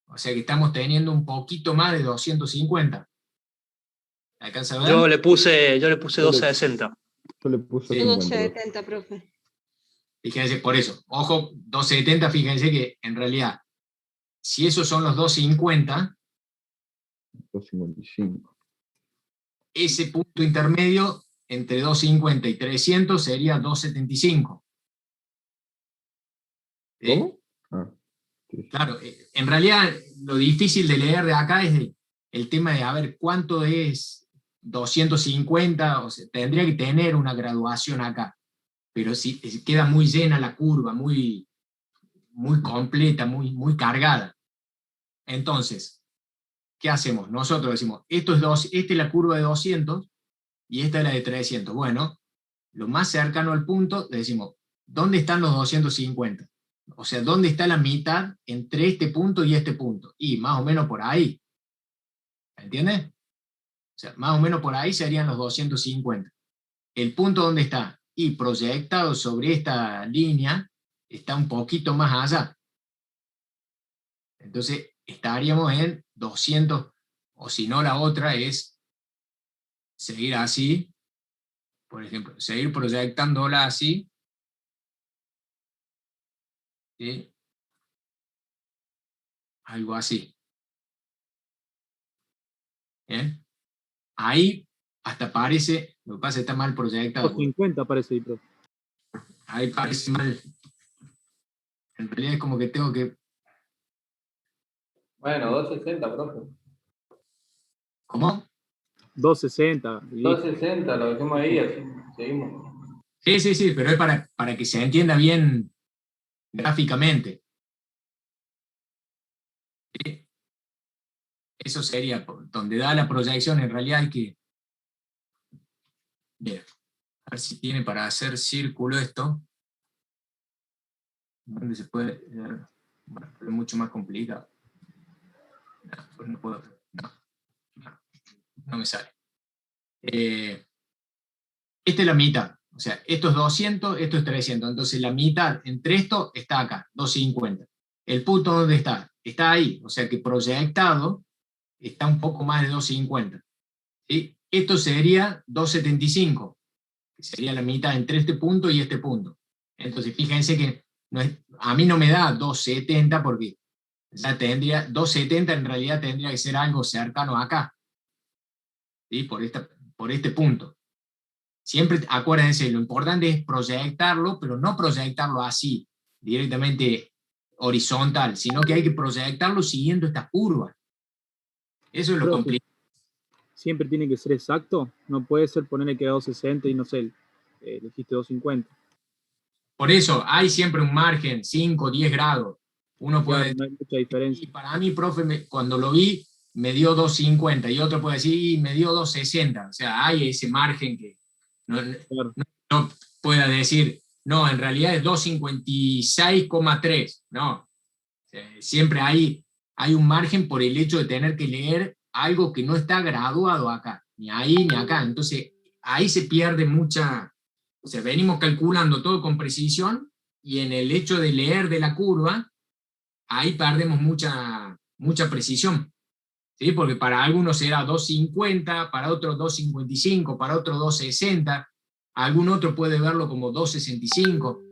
O sea que estamos teniendo un poquito más de 250. ¿Alcanza a ver? Yo le puse 12,60. Yo le puse Sí. 50. profe. 12,70, profe. Fíjense, por eso, ojo, 270, fíjense que en realidad, si esos son los 250, 255. ese punto intermedio entre 250 y 300 sería 275. ¿Sí? ¿Cómo? Ah, sí. Claro, en realidad lo difícil de leer de acá es el tema de a ver cuánto es 250, o sea, tendría que tener una graduación acá, pero si queda muy llena la curva, muy, muy completa, muy cargada. Entonces, ¿qué hacemos? Nosotros decimos, esta es la curva de 200 y esta es la de 300. Bueno, lo más cercano al punto, le decimos, ¿dónde están los 250? O sea, ¿dónde está la mitad entre este punto y este punto? Y más o menos por ahí. ¿Entiendes? O sea, más o menos por ahí serían los 250. El punto donde está y proyectado sobre esta línea está un poquito más allá. Entonces estaríamos en 200, o si no la otra es seguir así, por ejemplo, seguir proyectándola así, ¿sí? Algo así. ¿Bien? Ahí hasta parece, lo que pasa es que está mal proyectado. 50 parece ahí, profe. Ahí parece mal. En realidad es como que tengo que... Bueno, 260, profe. ¿Cómo? 260. y- 260, lo dejemos ahí, así seguimos. Sí, pero es para que se entienda bien gráficamente. ¿Sí? Eso sería donde da la proyección. En realidad hay que... Bien, a ver si tiene para hacer círculo esto. ¿Dónde se puede...? Bueno, es mucho más complicado. No, pues no puedo... No me sale. Esta es la mitad. O sea, esto es 200, esto es 300. Entonces la mitad entre esto está acá, 250. El punto ¿dónde está? Está ahí. O sea que proyectado está un poco más de 250. ¿Sí? Esto sería 275, que sería la mitad entre este punto y este punto. Entonces fíjense que a mí no me da 270 porque ya tendría, 270 en realidad tendría que ser algo cercano acá. ¿Sí? Por este punto. Siempre acuérdense, lo importante es proyectarlo, pero no proyectarlo así, directamente horizontal, sino que hay que proyectarlo siguiendo estas curvas. Eso es lo Profe, complicado. ¿siempre tiene que ser exacto? No puede ser ponerle que era 260 y no sé, dijiste 250. Por eso hay siempre un margen, 5, 10 grados. Uno Claro, puede... no hay mucha Y diferencia. para mí, profe, cuando lo vi, me dio 250, y otro puede decir, y me dio 260. O sea, hay ese margen que no, Claro. no pueda decir, no, en realidad es 256,3. No, siempre hay un margen por el hecho de tener que leer algo que no está graduado acá, ni ahí ni acá. Entonces, ahí se pierde mucha... O sea, venimos calculando todo con precisión, y en el hecho de leer de la curva, ahí perdemos mucha precisión. ¿Sí? Porque para algunos será 250, para otros 255, para otros 260, algún otro puede verlo como 265.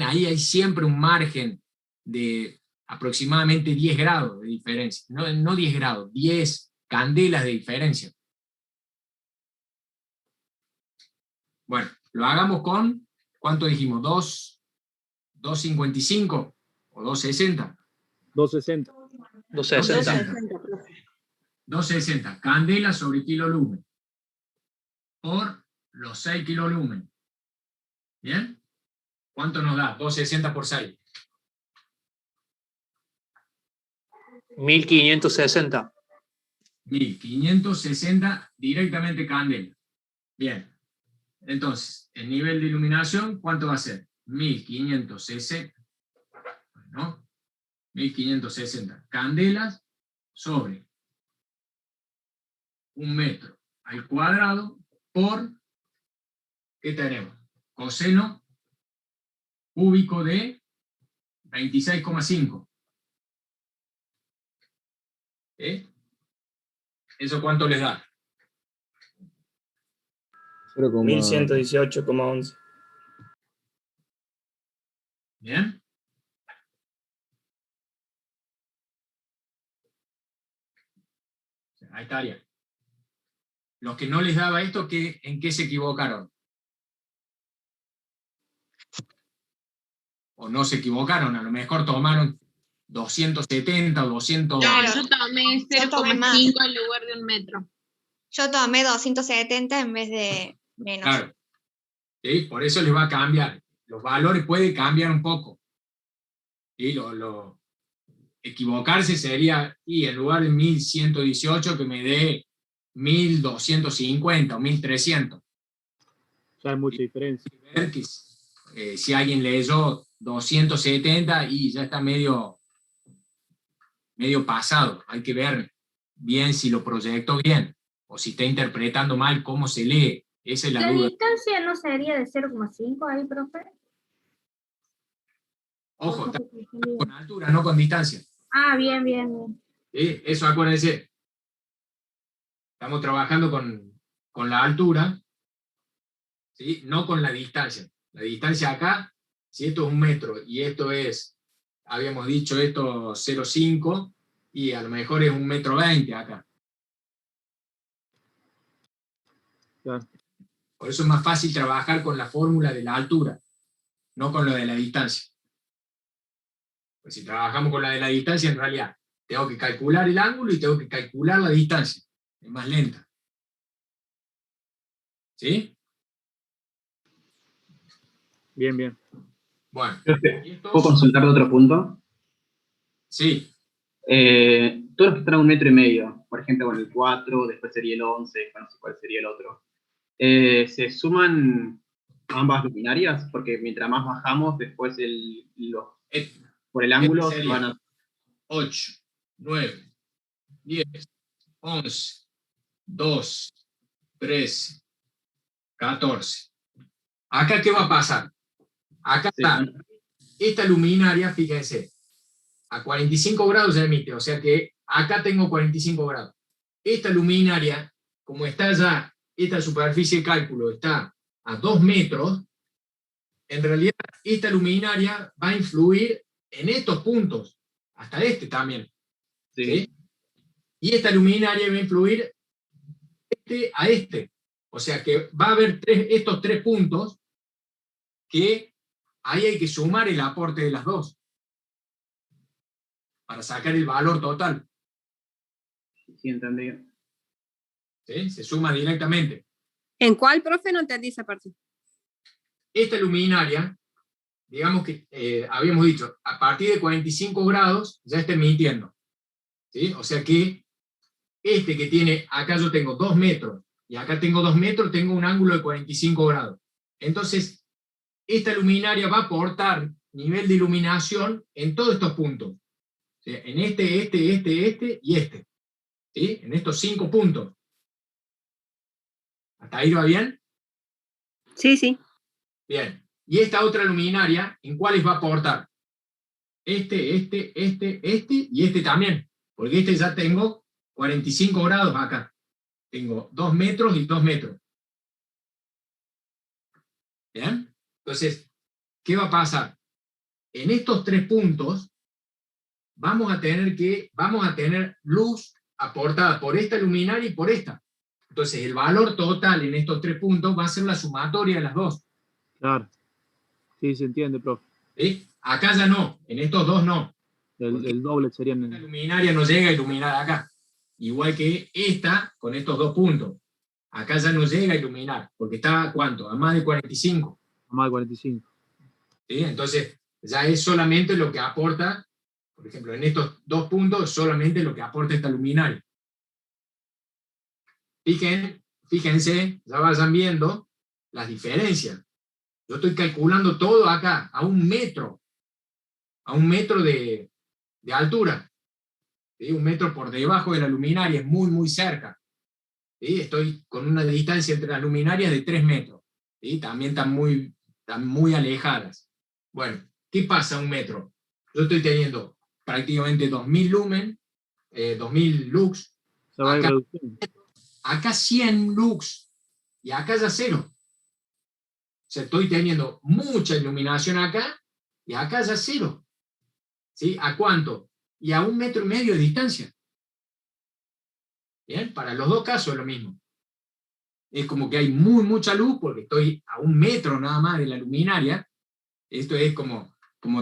Ahí hay siempre un margen de aproximadamente 10 grados de diferencia. No 10 grados, 10 candelas de diferencia. Bueno, lo hagamos con, ¿cuánto dijimos? 255 o 260. 260. 260. 260, profe. 260 candelas sobre kilolumen por los 6 kilolumen. ¿Bien? ¿Cuánto nos da? 260 por 6. 1560. 1560 directamente candela. Bien. Entonces, el nivel de iluminación, ¿cuánto va a ser? 1560. Bueno, 1560 candelas sobre 1 metro al cuadrado por, ¿qué tenemos? Coseno cúbico de 26,5. ¿Eso cuánto les da? 1118,11. ¿Bien? Ahí estaría. Los que no les daba esto, ¿en qué se equivocaron? O no se equivocaron, a lo mejor tomaron 270 o 200. No, yo tomé Yo tomé 0,5 en lugar de 1 metro. Yo tomé 270 en vez de menos. Claro. ¿Sí? Por eso les va a cambiar. Los valores pueden cambiar un poco. ¿Sí? Equivocarse sería, y en lugar de 1118, que me dé 1250 o 1300. Ya hay mucha diferencia. Ver que, si alguien leyó 270 y ya está medio pasado, hay que ver bien si lo proyectó bien, o si está interpretando mal cómo se lee. Esa es la duda. distancia no sería de 0,5 ahí, profe? Ojo, está con altura, no con distancia. Ah, bien, bien, bien. ¿Sí? Eso acuérdense. Estamos trabajando con la altura, ¿sí? No con la distancia. La distancia acá, si esto es 1 metro y esto es, habíamos dicho esto 0,5, y a lo mejor es 1,20 m acá. Claro. Por eso es más fácil trabajar con la fórmula de la altura, no con lo de la distancia. Pues si trabajamos con la de la distancia, en realidad tengo que calcular el ángulo y tengo que calcular la distancia. Es más lenta. ¿Sí? Bien, bien. Bueno. ¿Puedo consultar de otro punto? Sí. Todos los que están a 1,5 metros, por ejemplo, con el 4, después sería el 11, no sé cuál sería el otro. ¿Se suman ambas luminarias? Porque mientras más bajamos, después por el ángulo se van a... 8, 9, 10, 11, 12, 13, 14. ¿Acá qué va a pasar? Acá está. Esta luminaria, fíjense, a 45 grados se emite, o sea que acá tengo 45 grados. Esta luminaria, como está ya, esta superficie de cálculo está a 2 metros, en realidad esta luminaria va a influir en estos puntos, hasta este también. ¿Sí? Y esta luminaria va a influir a este. O sea que va a haber estos 3 puntos que ahí hay que sumar el aporte de las dos. para sacar el valor total. Sí, entendido. ¿Sí? Se suma directamente. ¿En cuál, profe? No entendí esa parte. Esta luminaria, digamos que habíamos dicho, a partir de 45 grados ya está emitiendo. ¿Sí? O sea que este que tiene, acá yo tengo 2 metros, y acá tengo 2 metros, tengo un ángulo de 45 grados. Entonces, esta luminaria va a aportar nivel de iluminación en todos estos puntos. ¿Sí? En este y este. ¿Sí? En estos 5 puntos. ¿Hasta ahí va bien? Sí, sí. Bien. Y esta otra luminaria, ¿en cuáles va a aportar? Este y este también. Porque este ya tengo 45 grados acá. Tengo 2 metros y 2 metros. ¿Bien? Entonces, ¿qué va a pasar? En estos 3 puntos vamos a tener luz aportada por esta luminaria y por esta. Entonces, el valor total en estos 3 puntos va a ser la sumatoria de las dos. Claro. Sí, se entiende, profe. ¿Sí? Acá ya no, en estos dos no. El doble sería La luminaria no llega a iluminar acá. Igual que esta, con estos 2 puntos. Acá ya no llega a iluminar, porque está, ¿cuánto? A más de 45. A más de 45. ¿Sí? Entonces, ya es solamente lo que aporta, por ejemplo, en estos 2 puntos, solamente lo que aporta esta luminaria. Fíjense, ya vayan viendo las diferencias. Yo estoy calculando todo acá, a 1 metro. A 1 metro de altura. ¿Sí? 1 metro por debajo de la luminaria, es muy, muy cerca. ¿Sí? Estoy con una distancia entre las luminarias de 3 metros. ¿Sí? También están muy alejadas. Bueno, ¿qué pasa a 1 metro? Yo estoy teniendo prácticamente 2000 lumen, 2000 lux. Acá 100 lux, y acá ya 0. O sea, estoy teniendo mucha iluminación acá, y acá ya 0. ¿Sí? ¿A cuánto? Y a 1,5 metros de distancia. ¿Bien? Para los dos casos es lo mismo. Es como que hay mucha luz, porque estoy a 1 metro nada más de la luminaria. Esto es como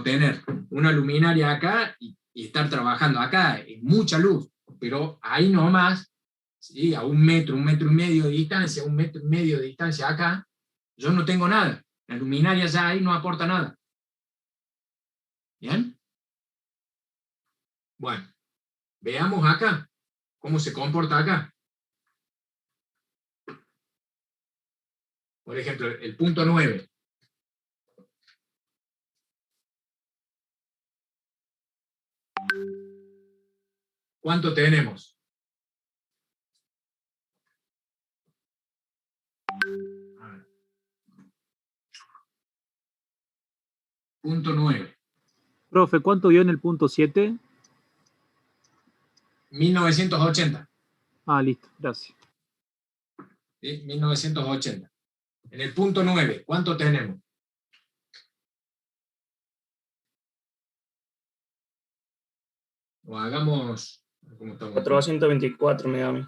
tener una luminaria acá y estar trabajando acá. Es mucha luz, pero ahí nomás, ¿sí? A 1 metro, 1,5 metros de distancia, 1,5 metros de distancia acá, yo no tengo nada. La luminaria ya ahí no aporta nada. ¿Bien? Bueno, veamos acá cómo se comporta acá. Por ejemplo, el punto 9. ¿Cuánto tenemos? A ver. Punto 9. Profe, ¿cuánto dio en el punto 7? 1980. Ah, listo, gracias. ¿Sí? 1980. En el punto 9, ¿cuánto tenemos? O hagamos... ¿cómo estamos? 424 me da a mí.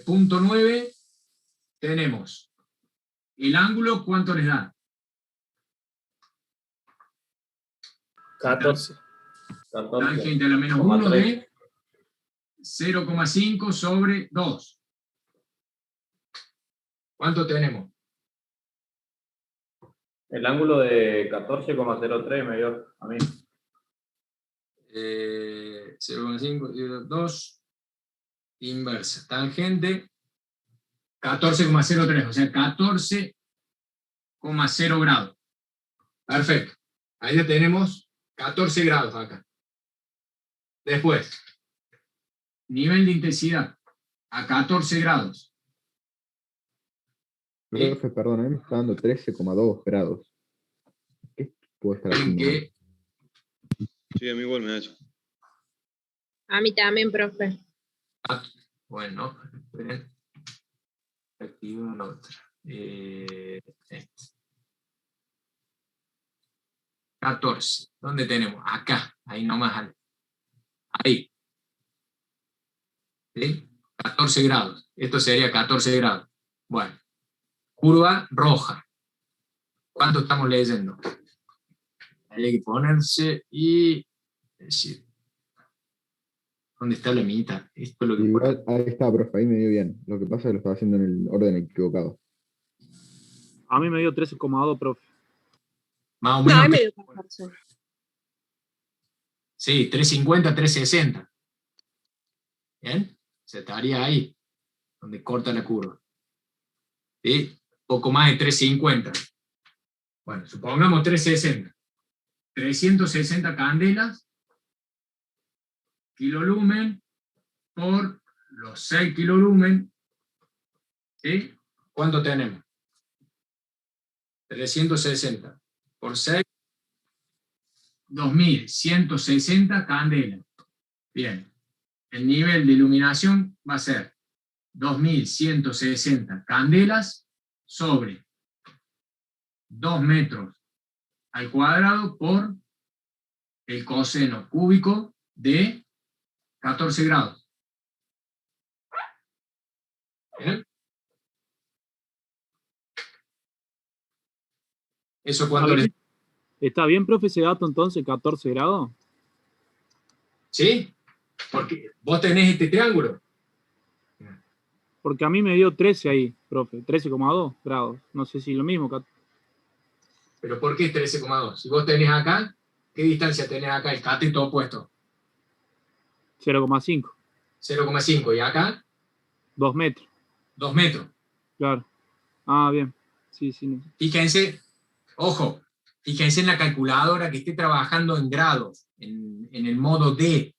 Punto 9, tenemos el ángulo, ¿cuánto les da? 14. Tangente a la menos 1 de 0,5 sobre 2. ¿Cuánto tenemos? El ángulo de 14,03 me dio a mí. 0,5, 2, inversa. Tangente, 14,03, o sea, 14,0 grados. Perfecto. Ahí ya tenemos 14 grados acá. Después, nivel de intensidad a 14 grados. Profe, perdón, a mí me está dando 13,2 grados. ¿Qué puedo estar haciendo? Sí, a mí igual me da eso. A mí también, profe. Bueno, esperen. Activo la otra. 14. ¿Dónde tenemos? Acá. Ahí nomás. Ahí. ¿Sí? 14 grados. Esto sería 14 grados. Bueno. Curva roja. ¿Cuánto estamos leyendo? Hay que ponerse y Es decir, ¿dónde está la mitad? Esto es lo que Igual, ahí está, profe, ahí me dio bien. Lo que pasa es que lo estaba haciendo en el orden equivocado. A mí me dio 13,2, profe. más o No, menos. ahí me dio 14. Sí, 350, 360. ¿Bien? Se estaría ahí, donde corta la curva. ¿Sí? Poco más de 350. Bueno, supongamos 360. 360 candelas, kilolumen por los 6 kilolumen. ¿Sí? ¿Cuánto tenemos? 360 por 6, 2160 candelas. Bien. El nivel de iluminación va a ser 2160 candelas sobre 2 metros al cuadrado por el coseno cúbico de 14 grados. ¿Bien? ¿Eso cuánto les... ¿Está bien, profe, ese dato entonces, 14 grados? ¿Sí? Porque vos tenés este triángulo. Porque a mí me dio 13 ahí, profe, 13,2 grados. No sé si lo mismo. ¿Pero por qué 13,2? Si vos tenés acá, ¿qué distancia tenés acá? El cateto opuesto. 0,5. 0,5. ¿Y acá? 2 metros. 2 metros. Claro. Ah, bien. Sí, sí. No. Fíjense, ojo, fíjense en la calculadora que esté trabajando en grados, en el modo D.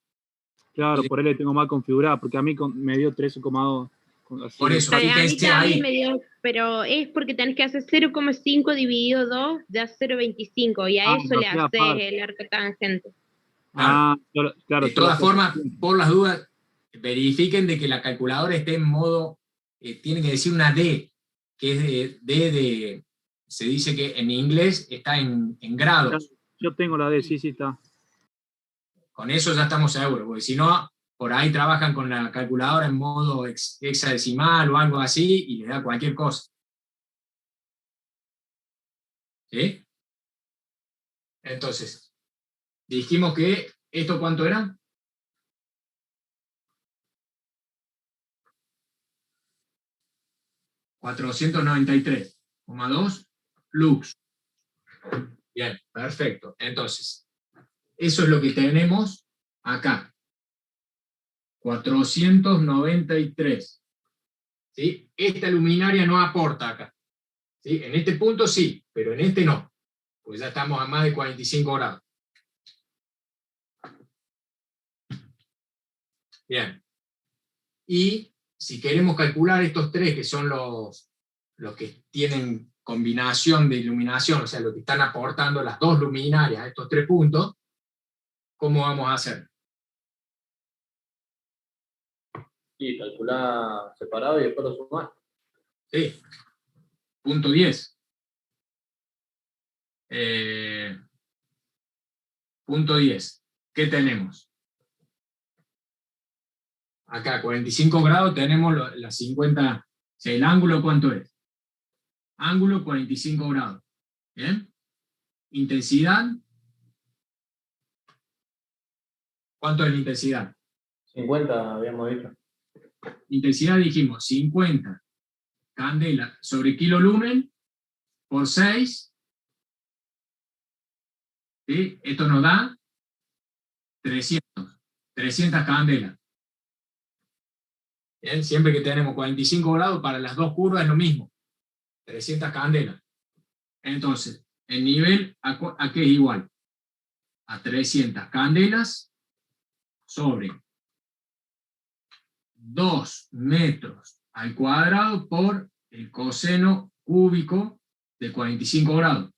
Claro, por él le tengo mal configurada, porque a mí me dio 13,2. Por eso, A mí fíjense también ahí. me dio, pero es porque tenés que hacer 0,5 dividido 2, da 0,25, y a eso le haces el arco tangente. Claro. De todas formas, por las dudas, verifiquen de que la calculadora esté en modo, tiene que decir una D, que es de se dice que en inglés está en grados. Yo tengo la D, sí, está. Con eso ya estamos seguros, porque si no, por ahí trabajan con la calculadora en modo hexadecimal o algo así y les da cualquier cosa. ¿Sí? Entonces, dijimos que, ¿esto cuánto era? $493,2 lux. Bien, perfecto. Entonces, eso es lo que tenemos acá. 493. ¿Sí? Esta luminaria no aporta acá. ¿Sí? En este punto sí, pero en este no. Pues ya estamos a más de 45 grados. Bien. Y si queremos calcular estos tres, que son los que tienen combinación de iluminación, o sea, los que están aportando las dos luminarias a estos 3 puntos, ¿cómo vamos a hacer? Sí, calcular separado y después lo sumar. Sí. Punto 10. Punto 10. ¿Qué tenemos? Acá, 45 grados, tenemos las 50. O sea, ¿el ángulo cuánto es? Ángulo 45 grados. ¿Bien? Intensidad. ¿Cuánto es la intensidad? 50 habíamos dicho. Intensidad dijimos 50 candela sobre kilolumen por 6. ¿Sí? Esto nos da 300 candelas. ¿Bien? Siempre que tenemos 45 grados, para las dos curvas es lo mismo. 300 candelas. Entonces, el nivel, ¿a qué es igual? A 300 candelas sobre 2 metros al cuadrado por el coseno cúbico de 45 grados.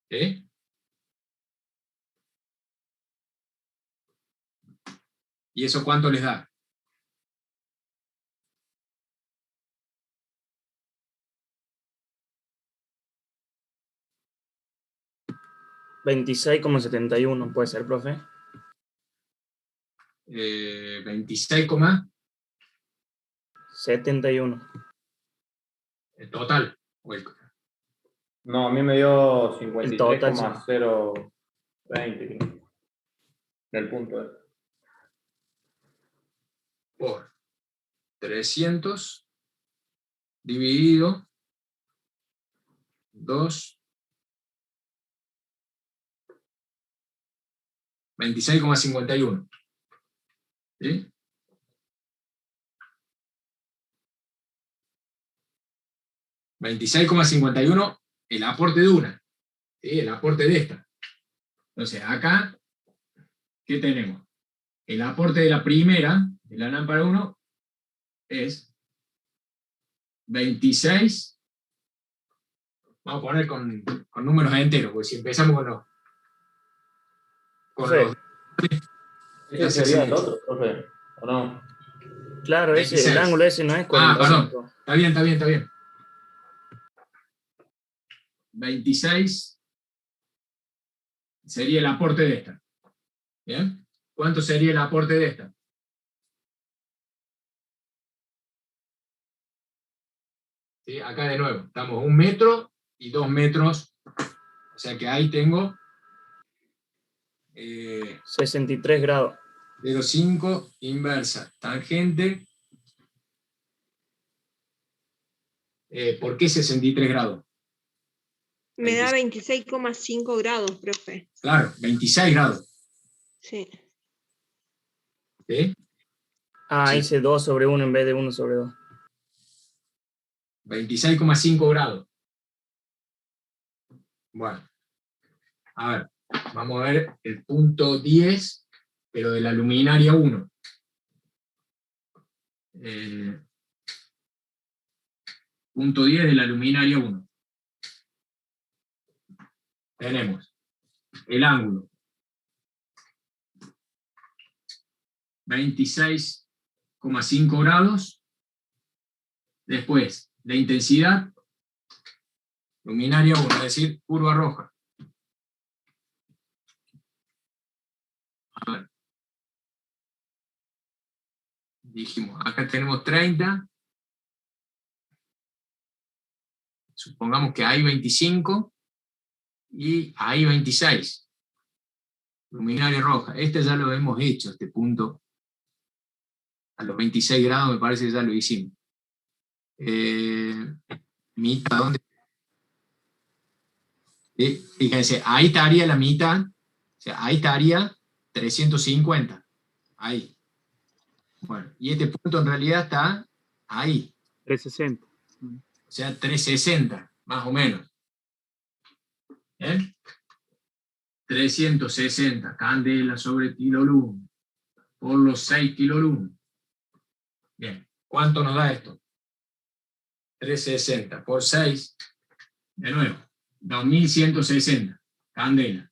¿Sí? ¿Y eso cuánto les da? $26,71, puede ser, profe. 26,71. $71. El total. No, a mí me dio El total, 53,020 del punto. Por 300 dividido 2, 26,51. ¿Sí? $26,51 el aporte de una, ¿sí? El aporte de esta. Entonces, acá, ¿qué tenemos? El aporte de la primera, de la lámpara 1, es 26. Vamos a poner con números enteros, porque si empezamos con los ¿Ese sería el otro, profe? ¿O no? Claro, el 26. ángulo ese no es 45. Perdón. Está bien. 26 sería el aporte de esta. ¿Bien? ¿Cuánto sería el aporte de esta? ¿Sí? Acá de nuevo, estamos 1 metro y 2 metros. O sea que ahí tengo 63 grados. 0,5 inversa. Tangente. ¿Por qué 63 grados? Me da 26,5 grados, profe. Claro, 26 grados. Sí. ¿Sí? Sí. Hice 2 sobre 1 en vez de 1 sobre 2. 26,5 grados. Bueno. A ver, vamos a ver el punto 10, pero de la luminaria 1. Punto 10 de la luminaria 1. Tenemos el ángulo 26,5 grados. Después, la intensidad, luminaria 1, es decir, curva roja. A ver. Dijimos, acá tenemos 30. Supongamos que hay 25 y hay 26. Luminaria roja. Este ya lo hemos hecho, este punto. A los 26 grados me parece que ya lo hicimos. ¿Mitad dónde? Fíjense, ahí estaría la mitad. O sea, ahí estaría 350. Ahí. Bueno, y este punto en realidad está ahí. 360. O sea, 360, más o menos. ¿Bien? 360 candela sobre kilolumen por los 6 kilolumen. Bien, ¿cuánto nos da esto? 360 por 6, de nuevo, 2160 candela.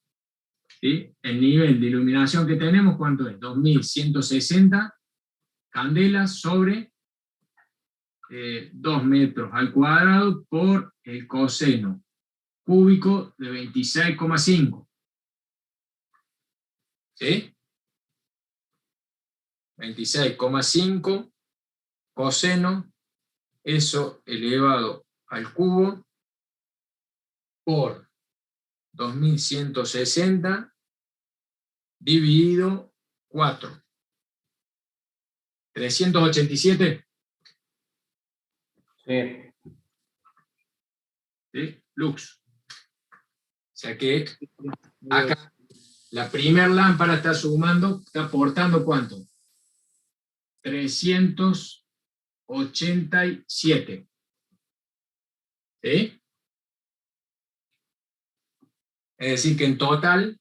¿Sí? El nivel de iluminación que tenemos, ¿cuánto es? 2160 candelas sobre 2 metros al cuadrado por el coseno cúbico de 26,5. ¿Sí? 26,5 coseno, eso elevado al cubo por 2160 dividido 4. 387. Sí. ¿Sí? Lux. O sea que acá la primera lámpara está sumando, está aportando ¿cuánto? 387. ¿Sí? Es decir que en total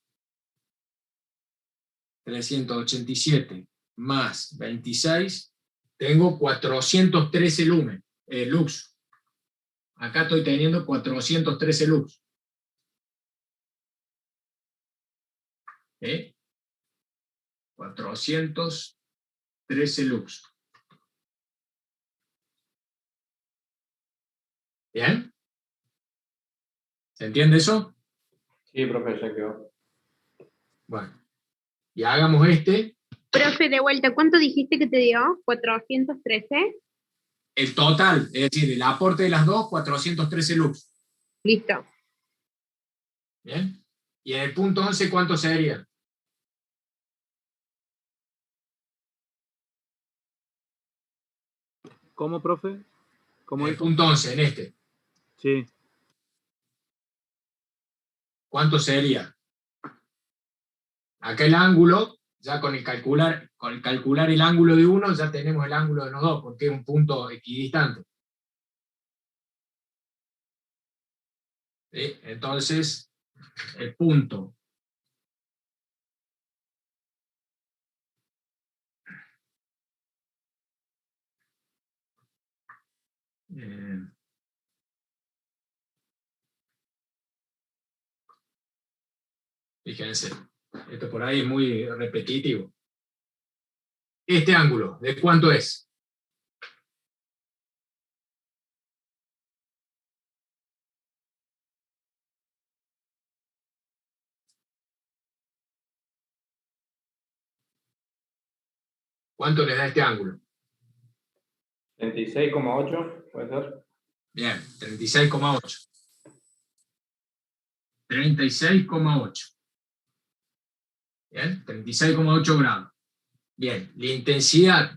387 más 26, tengo 413 lux. Acá estoy teniendo 413 lux. ¿Eh? 413 lux. ¿Bien? ¿Se entiende eso? Sí, profe, ya quedó. Bueno. Y hagamos este. Profe, de vuelta, ¿cuánto dijiste que te dio? ¿413? El total, es decir, el aporte de las dos, 413 lux. Listo. Bien. Y en el punto 11, ¿cuánto sería? ¿Cómo, profe? ¿Cómo En el dijo? punto 11, en este. Sí. ¿Cuánto sería? Acá el ángulo, ya con el calcular el ángulo de uno, ya tenemos el ángulo de los dos, porque es un punto equidistante. ¿Sí? Entonces, el punto fíjense, esto por ahí es muy repetitivo. Este ángulo, ¿de cuánto es? ¿Cuánto le da este ángulo? 36,8, ¿puede ser? Bien, 36,8. 36,8. Bien, 36,8 grados. Bien, la intensidad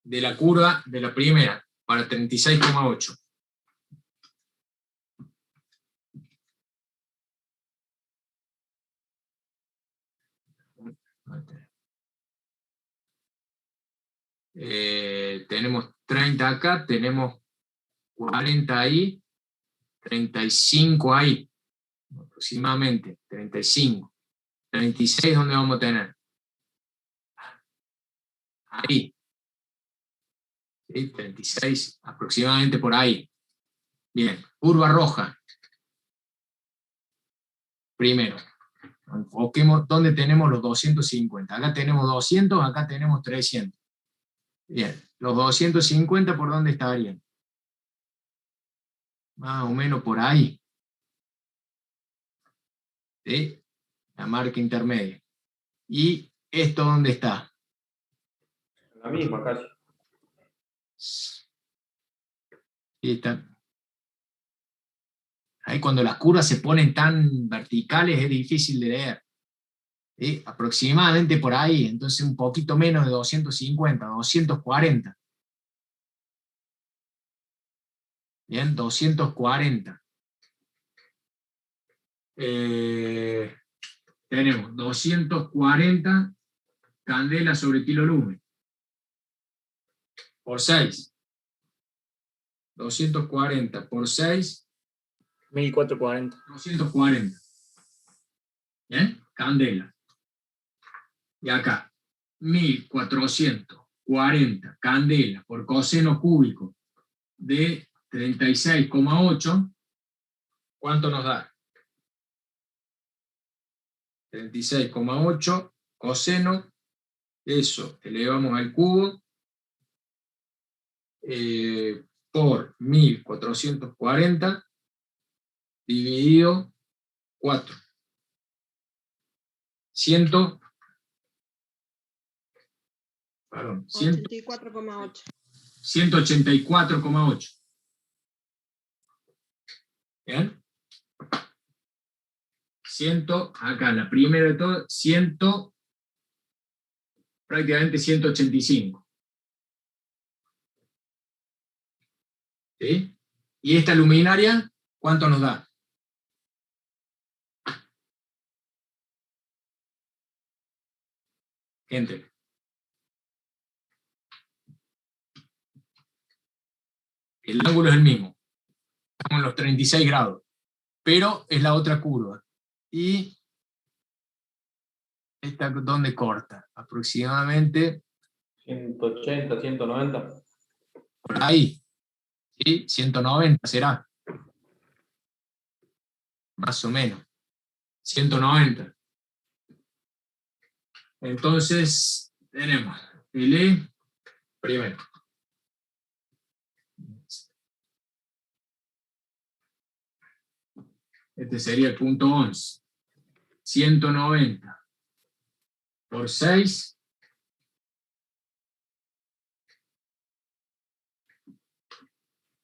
de la curva de la primera para 36,8. Tenemos 30 acá, tenemos 40 ahí, 35 ahí, aproximadamente, 35. 36, ¿dónde vamos a tener? Ahí. ¿Sí? 36, aproximadamente por ahí. Bien, curva roja. Primero, enfoquemos dónde tenemos los 250. Acá tenemos 200, acá tenemos 300. Bien, los 250, ¿por dónde estarían? Más o menos por ahí. ¿Sí? La marca intermedia. ¿Y esto dónde está? La misma casi. Ahí está. Ahí cuando las curvas se ponen tan verticales es difícil de leer. ¿Sí? Aproximadamente por ahí, entonces un poquito menos de 250, 240. Bien, 240. Tenemos 240 candelas sobre kilolumen. Por 6. 240 por 6. 1440. 240. ¿Bien? Candela. Y acá, 1440 candela por coseno cúbico de 36,8. ¿Cuánto nos da? 36,8 coseno, eso elevamos al cubo, por 1440 dividido 4. 84,8. 184,8. ¿Bien? Acá la primera de todo, prácticamente 185. ¿Sí? ¿Y esta luminaria cuánto nos da? Gente. El ángulo es el mismo. Estamos en los 36 grados. Pero es la otra curva. Y esta donde corta. Aproximadamente 180, 190. por ahí. ¿Sí? 190 será. Más o menos. 190. Entonces, tenemos el E primero. Este sería el punto 11. 190 por 6.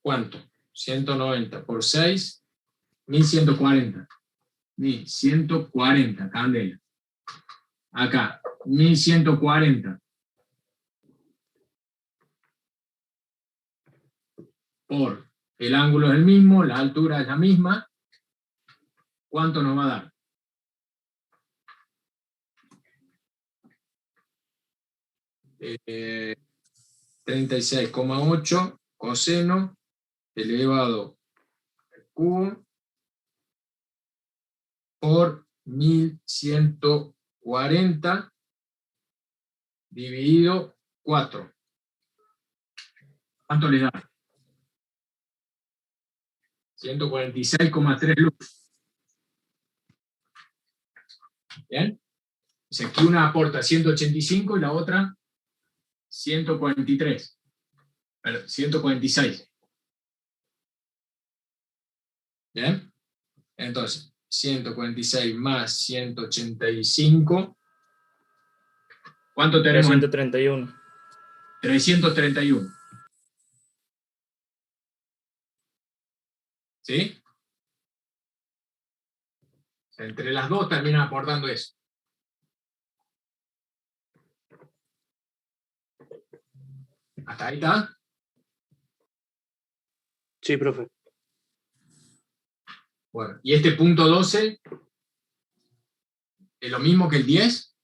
¿Cuánto? 190 por 6, 1140. 1140 candela. Acá, 1140. Por el ángulo es el mismo, la altura es la misma. ¿Cuánto nos va a dar? Eh, 36,8 coseno elevado al cubo por 1140 dividido 4. ¿Cuánto le da? 146,3 lux. ¿Bien? O sea, aquí una aporta 185 y la otra 143. 146. ¿Bien? Entonces, 146 más 185. ¿Cuánto tenemos? 331. 331. ¿Sí? Entre las dos terminan aportando eso. ¿Hasta ahí está? Sí, profe. Bueno, ¿y este punto 12 es lo mismo que el 10?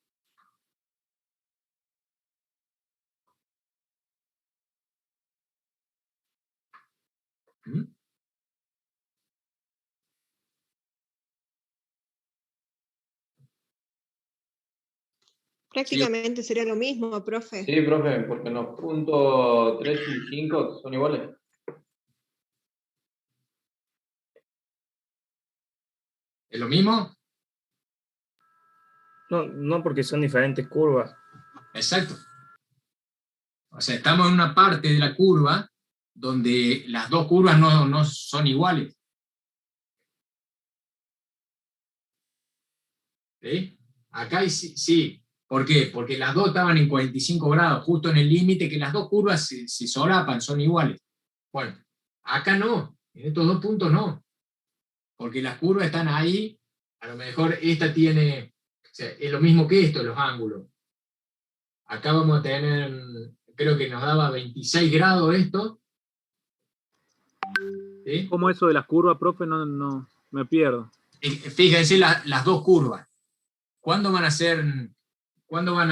¿Mm? Prácticamente sería lo mismo, profe. Sí, profe, porque los puntos 3 y 5 son iguales. ¿Es lo mismo? No, porque son diferentes curvas. Exacto. O sea, estamos en una parte de la curva donde las dos curvas no son iguales. ¿Sí? Acá sí. ¿Por qué? Porque las dos estaban en 45 grados, justo en el límite que las dos curvas se solapan, son iguales. Bueno, acá no, en estos dos puntos no. Porque las curvas están ahí, a lo mejor esta tiene, o sea, es lo mismo que esto, los ángulos. Acá vamos a tener, creo que nos daba 26 grados esto. ¿Sí? ¿Cómo eso de las curvas, profe? No, me pierdo. Fíjense las dos curvas. ¿Cuándo van a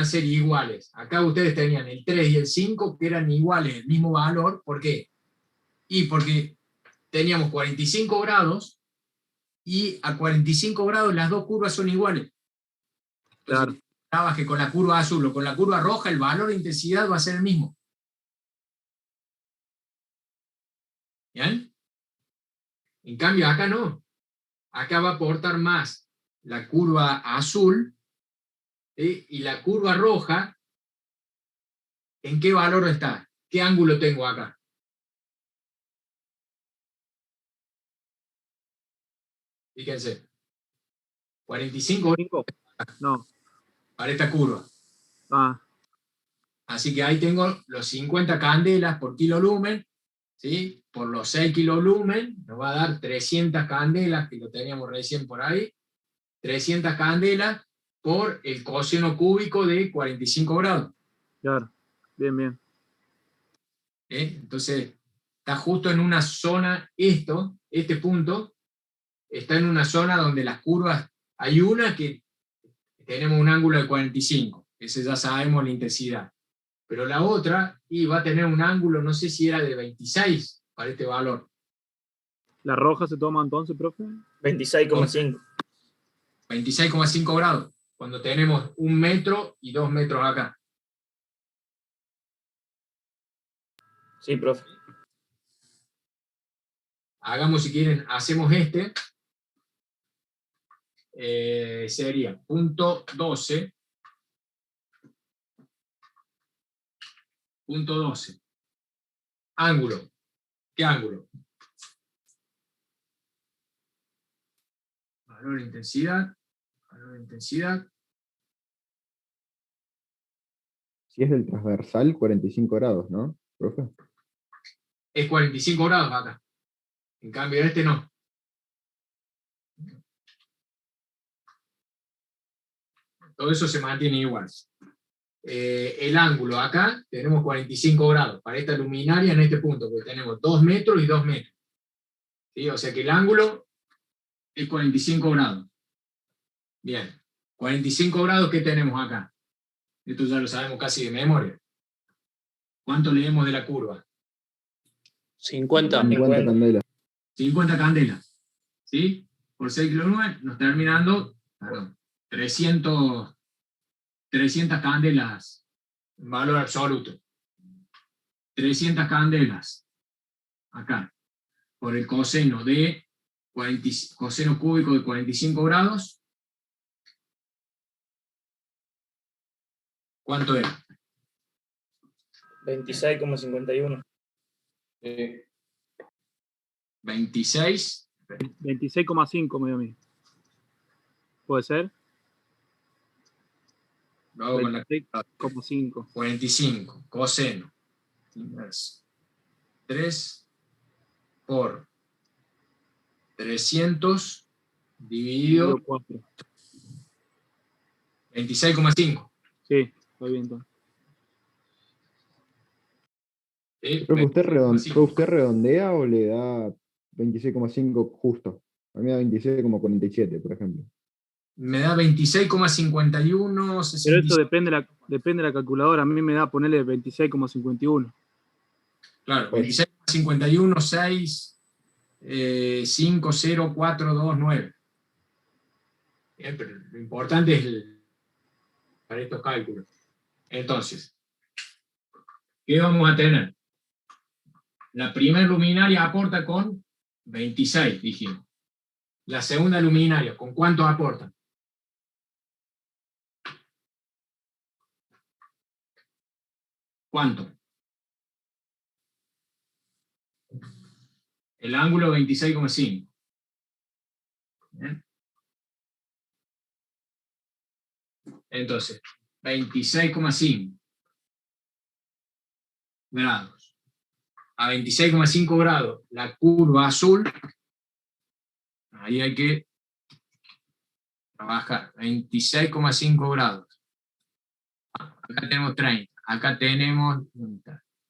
ser iguales? Acá ustedes tenían el 3 y el 5 que eran iguales, el mismo valor. ¿Por qué? Y porque teníamos 45 grados y a 45 grados las dos curvas son iguales. Entonces, claro, que con la curva azul o con la curva roja el valor de intensidad va a ser el mismo. ¿Bien? En cambio acá no. Acá va a aportar más la curva azul, ¿sí? Y la curva roja, ¿en qué valor está? ¿Qué ángulo tengo acá? Fíjense. 45 no. Para esta curva. Así que ahí tengo los 50 candelas por kilolumen, ¿sí? Por los 6 kilolumen nos va a dar 300 candelas, que lo teníamos recién por ahí. 300 candelas por el coseno cúbico de 45 grados. Claro, bien. Entonces, está justo en una zona, este punto, está en una zona donde las curvas, hay una que tenemos un ángulo de 45, ese ya sabemos la intensidad, pero la otra va a tener un ángulo, no sé si era de 26 para este valor. ¿La roja se toma entonces, profe? 26,5. 26,5 grados, cuando tenemos 1 metro y 2 metros acá. Sí, profe. Hagamos, si quieren, hacemos sería punto 12. Punto 12. Ángulo. ¿Qué ángulo? Valor de intensidad. Si es del transversal, 45 grados, ¿no, profe? Es 45 grados acá. En cambio, este no. todo eso se mantiene igual. El ángulo acá tenemos 45 grados para esta luminaria en este punto, porque tenemos 2 metros y 2 metros. ¿Sí? O sea que el ángulo es 45 grados. Bien, 45 grados que tenemos acá. Esto ya lo sabemos casi de memoria. ¿Cuánto leemos de la curva? 50. 50 candelas. 50 candelas. ¿Sí? Por 6 kN nos termina dando, perdón, 300 candelas en valor absoluto. 300 candelas acá por el coseno de coseno cúbico de 45 grados. ¿Cuánto era? 26,51. 26. 26,5 me dio a mí. ¿Puede ser? Lo hago con la 26,5. 45, coseno inverso. 3 por 300 dividido 4. 26,5. Sí, está bien. Entonces. ¿Pero usted redondea o le da 26,5 justo? A mí me da 26,47, por ejemplo. Me da 26,51. Pero eso depende de la calculadora. A mí me da ponerle 26,51. Claro, 26,51, 6, 5, 0, 4, 2, 9. Bien, pero lo importante es para estos cálculos. Entonces, ¿qué vamos a tener? La primera luminaria aporta con 26, dijimos. La segunda luminaria, ¿con cuánto aporta? ¿Cuánto? El ángulo 26,5. Entonces, 26,5 grados. A 26,5 grados, la curva azul, ahí hay que trabajar. 26,5 grados. Acá tenemos 30. Acá tenemos,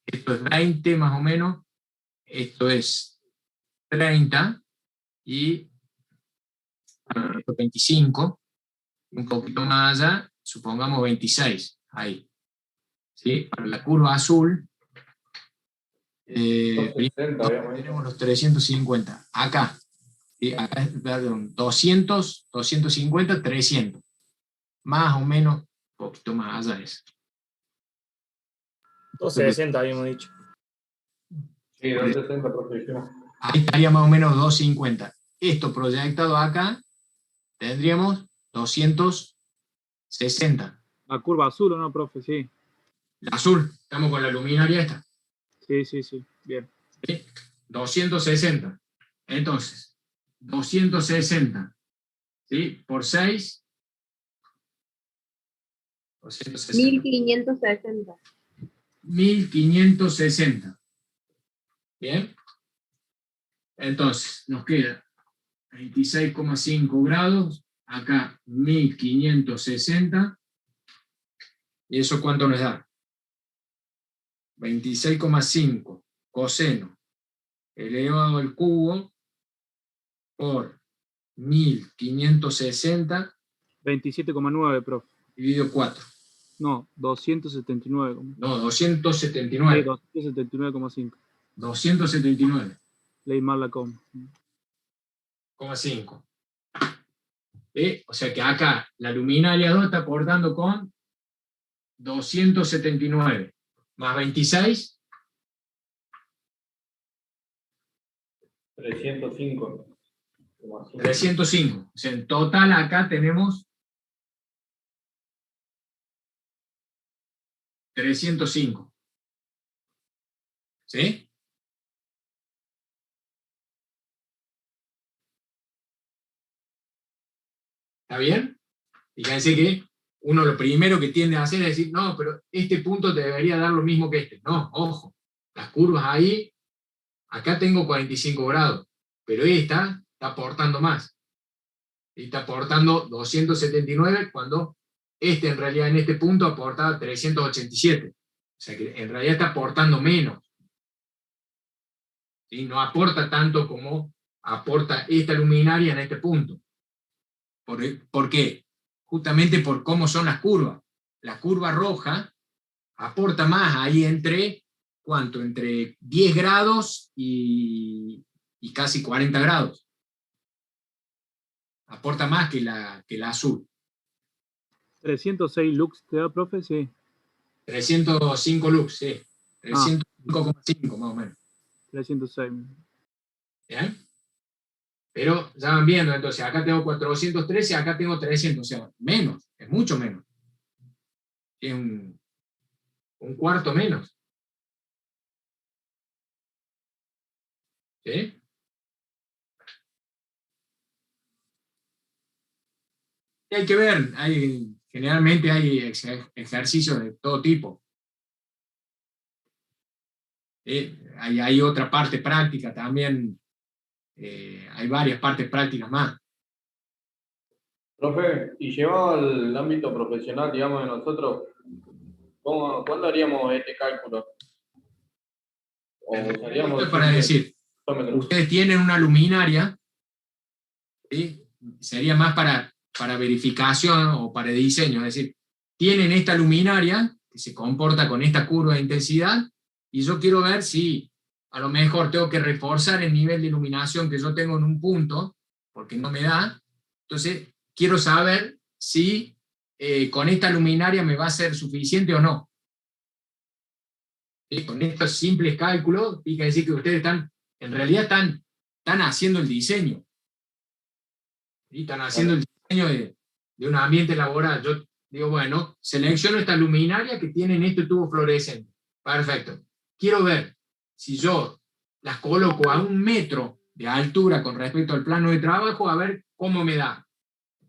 esto es 20 más o menos, esto es 30 y esto es 25, un poquito más allá, supongamos 26, ahí. ¿Sí? Para la curva azul, tenemos los 350, acá. ¿Sí? Acá es, perdón, 200, 250, 300. Más o menos, un poquito más allá es. 260 habíamos dicho. Sí, 260 profesional. Ahí estaría más o menos 250. Esto proyectado acá, tendríamos 260. ¿La curva azul o no, profe? Sí. La azul, estamos con la luminaria esta. Sí, bien. ¿Sí? 260. Entonces, 260, ¿sí? Por 6. 260. 1560. 1560. Bien. Entonces, nos queda 26,5 grados, acá 1560. ¿Y eso cuánto nos da? 26,5 coseno elevado al cubo por 1560. 27,9, profe. Dividido 4. No, 279. No, 279. 279,5. 279. Leí mal la coma. 5. O sea que acá la luminaria 2 está aportando con 279 más 26. 305. 305. O sea, en total acá tenemos 305. ¿Sí? ¿Está bien? Fíjense que uno lo primero que tiende a hacer es decir, no, pero este punto te debería dar lo mismo que este. No, ojo, las curvas ahí, acá tengo 45 grados, pero esta está aportando más. Y está aportando 279 cuando Este en realidad en este punto aporta 387. O sea que en realidad está aportando menos. ¿Sí? No aporta tanto como aporta esta luminaria en este punto. ¿Por qué? Justamente por cómo son las curvas. La curva roja aporta más ahí entre, ¿cuánto? Entre 10 grados y casi 40 grados. Aporta más que la azul. 306 lux te da, profe, sí. 305 lux, sí. 305,5 más o menos. 306. ¿Bien? Pero ya van viendo, entonces acá tengo 413 y acá tengo 300, o sea, menos, es mucho menos. Es un cuarto menos. ¿Sí? Y hay que ver, generalmente hay ejercicios de todo tipo. Hay otra parte práctica también, hay varias partes prácticas más. Profe, y llevado al ámbito profesional, digamos, de nosotros, ¿cuándo haríamos este cálculo? ¿O usaríamos Esto es para decir, ustedes tienen una luminaria, ¿sí? Sería más para verificación o para diseño, es decir, tienen esta luminaria que se comporta con esta curva de intensidad, y yo quiero ver si a lo mejor tengo que reforzar el nivel de iluminación que yo tengo en un punto, porque no me da. Entonces, quiero saber si con esta luminaria me va a ser suficiente o no. ¿Sí? Con estos simples cálculos, hay que decir que ustedes en realidad están haciendo el diseño. ¿Sí? Están haciendo el diseño de un ambiente laboral. Yo digo, bueno, selecciono esta luminaria que tienen este tubo fluorescente. Perfecto. Quiero ver si yo las coloco a 1 metro de altura con respecto al plano de trabajo, a ver cómo me da.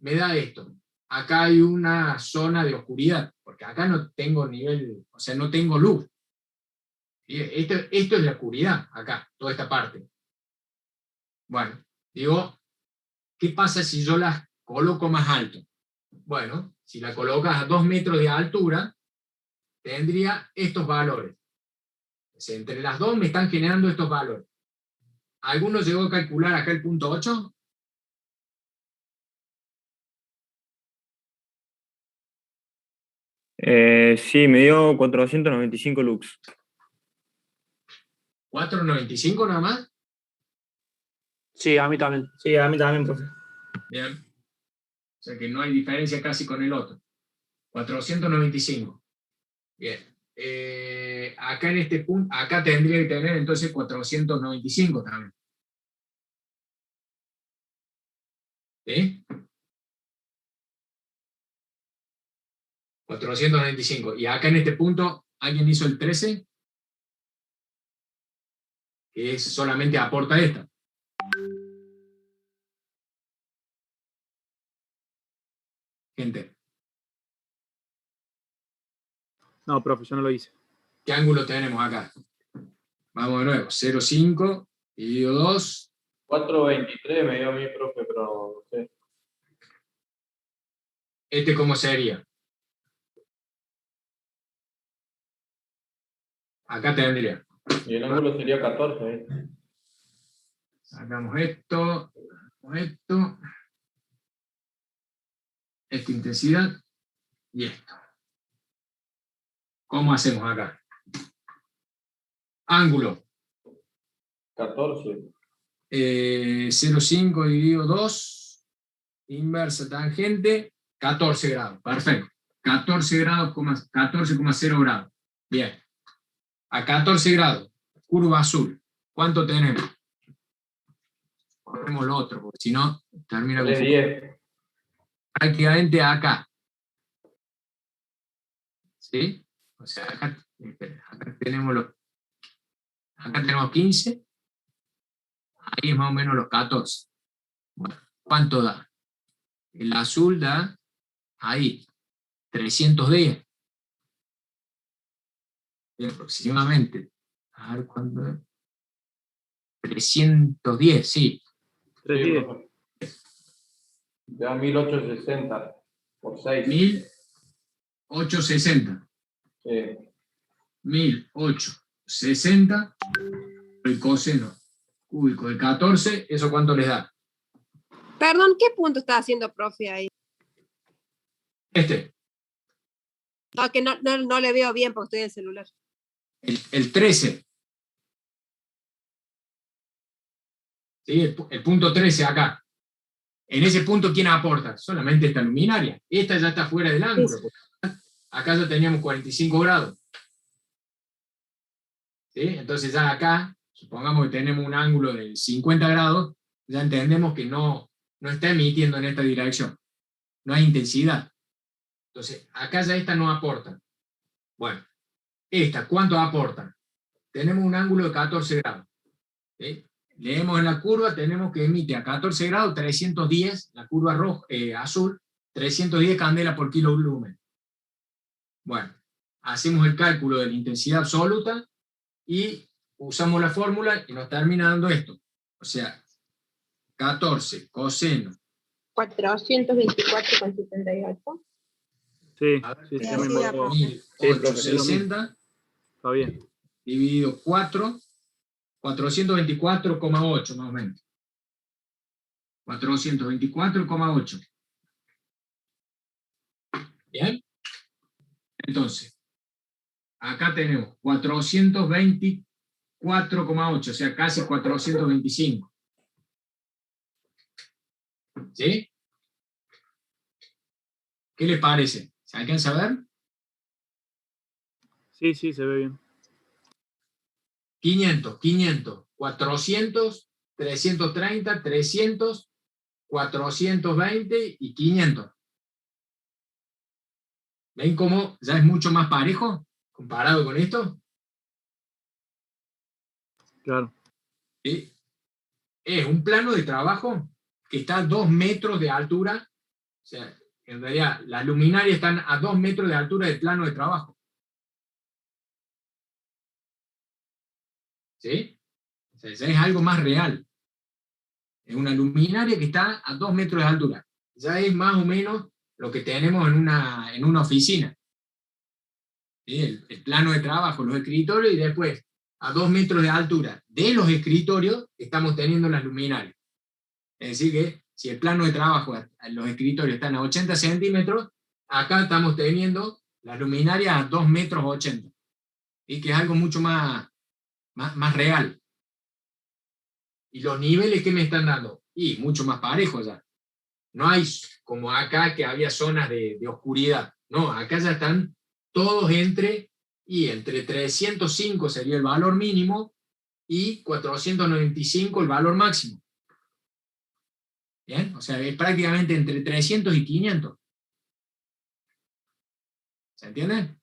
Me da esto. Acá hay una zona de oscuridad, porque acá no tengo nivel, o sea, no tengo luz. Esto es la oscuridad, acá, toda esta parte. Bueno, digo, ¿qué pasa si yo las coloco más alto? Bueno, si la colocas a 2 metros de altura, tendría estos valores. O sea, entre las dos me están generando estos valores. ¿Alguno llegó a calcular acá el punto 8? Sí, me dio 495 lux. ¿495 nada más? Sí, a mí también. Sí, a mí también, profe. Bien. O sea que no hay diferencia casi con el otro. 495. Bien. Acá en este punto, acá tendría que tener entonces 495 también. ¿Sí? 495. Y acá en este punto, ¿alguien hizo el 13? Que es solamente aporta esta. Gente. No, profe, yo no lo hice. ¿Qué ángulo tenemos acá? Vamos de nuevo. 0,5 dividido 2. 423 me dio a mí, profe, pero no sé. ¿Este cómo sería? Acá tendría. Y el ángulo sería 14. Sacamos esto. Esto. Esta intensidad. Y esto. ¿Cómo hacemos acá? Ángulo. 14. 0,5 dividido 2. Inversa tangente. 14 grados. Perfecto. 14 grados, 14,0 grados. Bien. A 14 grados. Curva azul. ¿Cuánto tenemos? Ponemos lo otro, porque si no, termina con 10. Prácticamente acá. ¿Sí? O sea, acá tenemos acá tenemos 15. Ahí es más o menos los 14. Bueno, ¿cuánto da? El azul da ahí 310. Aproximadamente. A ver cuándo es. 310, sí. 310. Da 1860 por 6. 1860. Sí. 1860. El coseno cúbico de 14, ¿eso cuánto les da? Perdón, ¿qué punto está haciendo, profe, ahí? Este, No, que no le veo bien porque estoy en el celular. el 13. ¿Sí? El punto 13 acá. En ese punto, ¿quién aporta? Solamente esta luminaria. Esta ya está fuera del ángulo. Sí. Acá ya teníamos 45 grados. ¿Sí? Entonces ya acá, supongamos que tenemos un ángulo de 50 grados, ya entendemos que no está emitiendo en esta dirección. No hay intensidad. Entonces, acá ya esta no aporta. Bueno, esta, ¿cuánto aporta? Tenemos un ángulo de 14 grados. ¿Sí? Leemos en la curva, tenemos que emite a 14 grados 310, la curva roja, azul, 310 candelas por kilo lumen. Bueno, hacemos el cálculo de la intensidad absoluta y usamos la fórmula y nos termina dando esto. O sea, 14 coseno. 424,78. Sí, Sí, ya me sí, mandó. 1860 Está bien. dividido 4, 424,8 más o menos. 424,8. ¿Bien? Entonces, acá tenemos 424,8, o sea, casi 425. ¿Sí? ¿Qué les parece? ¿Se alcanza a ver? Sí, se ve bien. 500, 400, 330, 300, 420 y 500. ¿Ven cómo ya es mucho más parejo comparado con esto? Claro. ¿Sí? Es un plano de trabajo que está a 2 metros de altura. O sea, en realidad las luminarias están a 2 metros de altura del plano de trabajo. ¿Sí? O sea, ya es algo más real. Es una luminaria que está a 2 metros de altura. Ya es más o menos lo que tenemos en una oficina. ¿Sí? El plano de trabajo, los escritorios, y después a 2 metros de altura de los escritorios estamos teniendo las luminarias. Es decir que si el plano de trabajo, los escritorios están a 80 centímetros, acá estamos teniendo las luminarias a 2 metros 80. Y que es algo mucho más real. Y los niveles que me están dando, y mucho más parejos ya. No hay como acá que había zonas de oscuridad. No, acá ya están todos entre 305 sería el valor mínimo y 495 el valor máximo. ¿Bien? O sea, es prácticamente entre 300 y 500. ¿Se entiende?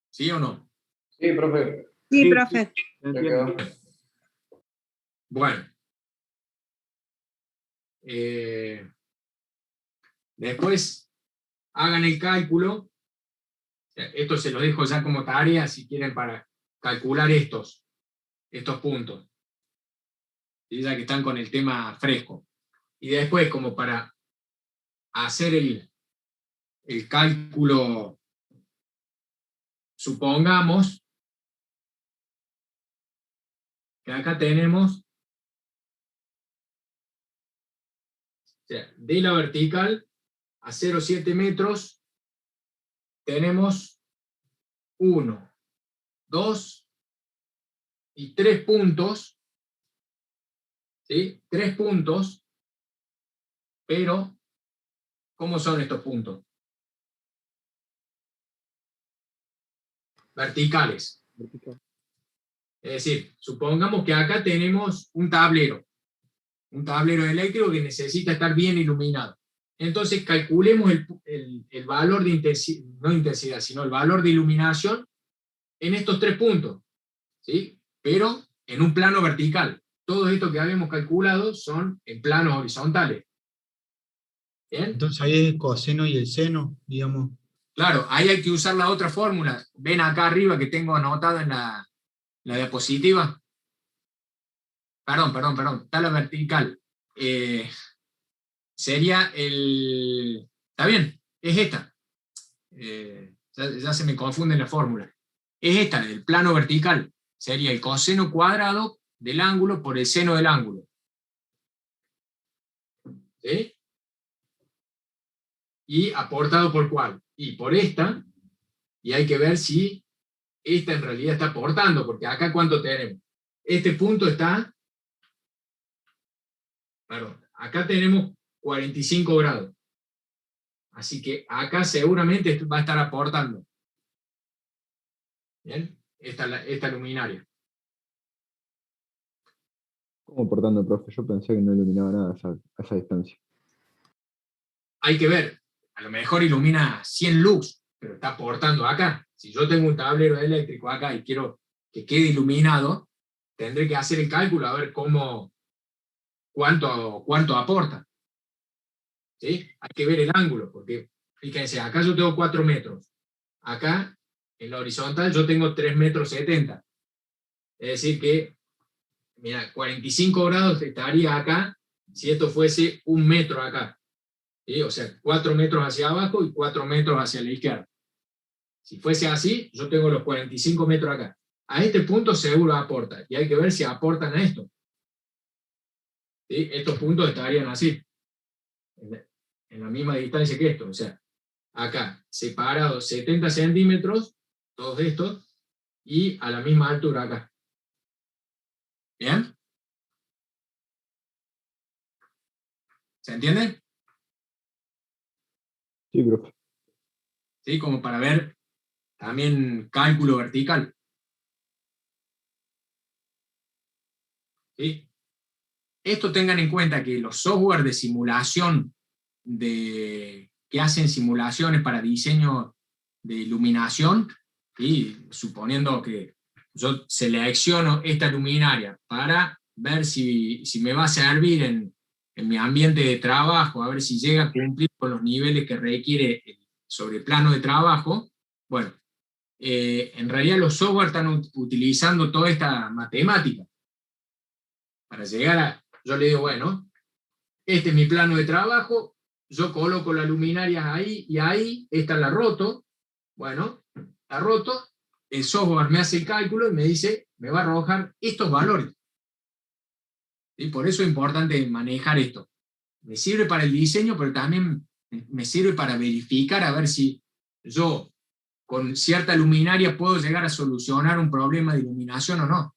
¿Sí o no? Sí, profe. Sí, profe. Ya quedó. Bueno. Después hagan el cálculo. Esto se lo dejo ya como tarea si quieren para calcular estos puntos. ¿Sí? Ya que están con el tema fresco. Y después, como para hacer el cálculo, supongamos que acá tenemos, o sea, de la vertical a 0,7 metros, tenemos 1, 2 y 3 puntos, ¿sí? 3 puntos, pero ¿cómo son estos puntos? Verticales. Es decir, supongamos que acá tenemos un tablero eléctrico que necesita estar bien iluminado. Entonces calculemos el valor de intensidad, no intensidad, sino el valor de iluminación en estos 3 puntos, ¿sí? Pero en un plano vertical. Todo esto que habíamos calculado son en planos horizontales. ¿Bien? Entonces ahí es el coseno y el seno, digamos. Claro, ahí hay que usar la otra fórmula. Ven acá arriba que tengo anotado en la diapositiva. Perdón, está la vertical. sería el... Está bien, es esta. Ya se me confunde la fórmula. Es esta, el plano vertical. Sería el coseno cuadrado del ángulo por el seno del ángulo. ¿Sí? Y aportado por cuál. Y por esta, y hay que ver si esta en realidad está aportando, porque acá ¿cuánto tenemos? Este punto está, perdón, acá tenemos 45 grados. Así que acá seguramente va a estar aportando. ¿Bien? Esta luminaria. ¿Cómo aportando, profe? Yo pensé que no iluminaba nada a esa distancia. Hay que ver, a lo mejor ilumina 100 lux, pero está aportando acá. Si yo tengo un tablero eléctrico acá y quiero que quede iluminado, tendré que hacer el cálculo a ver cuánto aporta. ¿Sí? Hay que ver el ángulo, porque fíjense, acá yo tengo 4 metros. Acá, en la horizontal, yo tengo 3,70 metros. Es decir que, mira, 45 grados estaría acá si esto fuese 1 metro acá. ¿Sí? O sea, 4 metros hacia abajo y 4 metros hacia la izquierda. Si fuese así, yo tengo los 45 metros acá. A este punto seguro aporta, y hay que ver si aportan a esto. ¿Sí? Estos puntos estarían así, en la misma distancia que esto. O sea, acá, separados 70 centímetros, todos estos, y a la misma altura acá. ¿Bien? ¿Se entiende? Sí, profe. ¿Sí? Como para ver también cálculo vertical. ¿Sí? Esto tengan en cuenta que los software de simulación que hacen simulaciones para diseño de iluminación, ¿sí? Suponiendo que yo selecciono esta luminaria para ver si me va a servir en mi ambiente de trabajo, a ver si llega a cumplir con los niveles que requiere sobre el plano de trabajo. Bueno, en realidad los software están utilizando toda esta matemática para llegar a... Yo le digo, bueno, este es mi plano de trabajo, yo coloco las luminarias ahí y ahí, esta la roto, bueno, la roto, el software me hace el cálculo y me dice, me va a arrojar estos valores. ¿Sí? Por eso es importante manejar esto. Me sirve para el diseño, pero también me sirve para verificar a ver si yo con cierta luminaria puedo llegar a solucionar un problema de iluminación o no.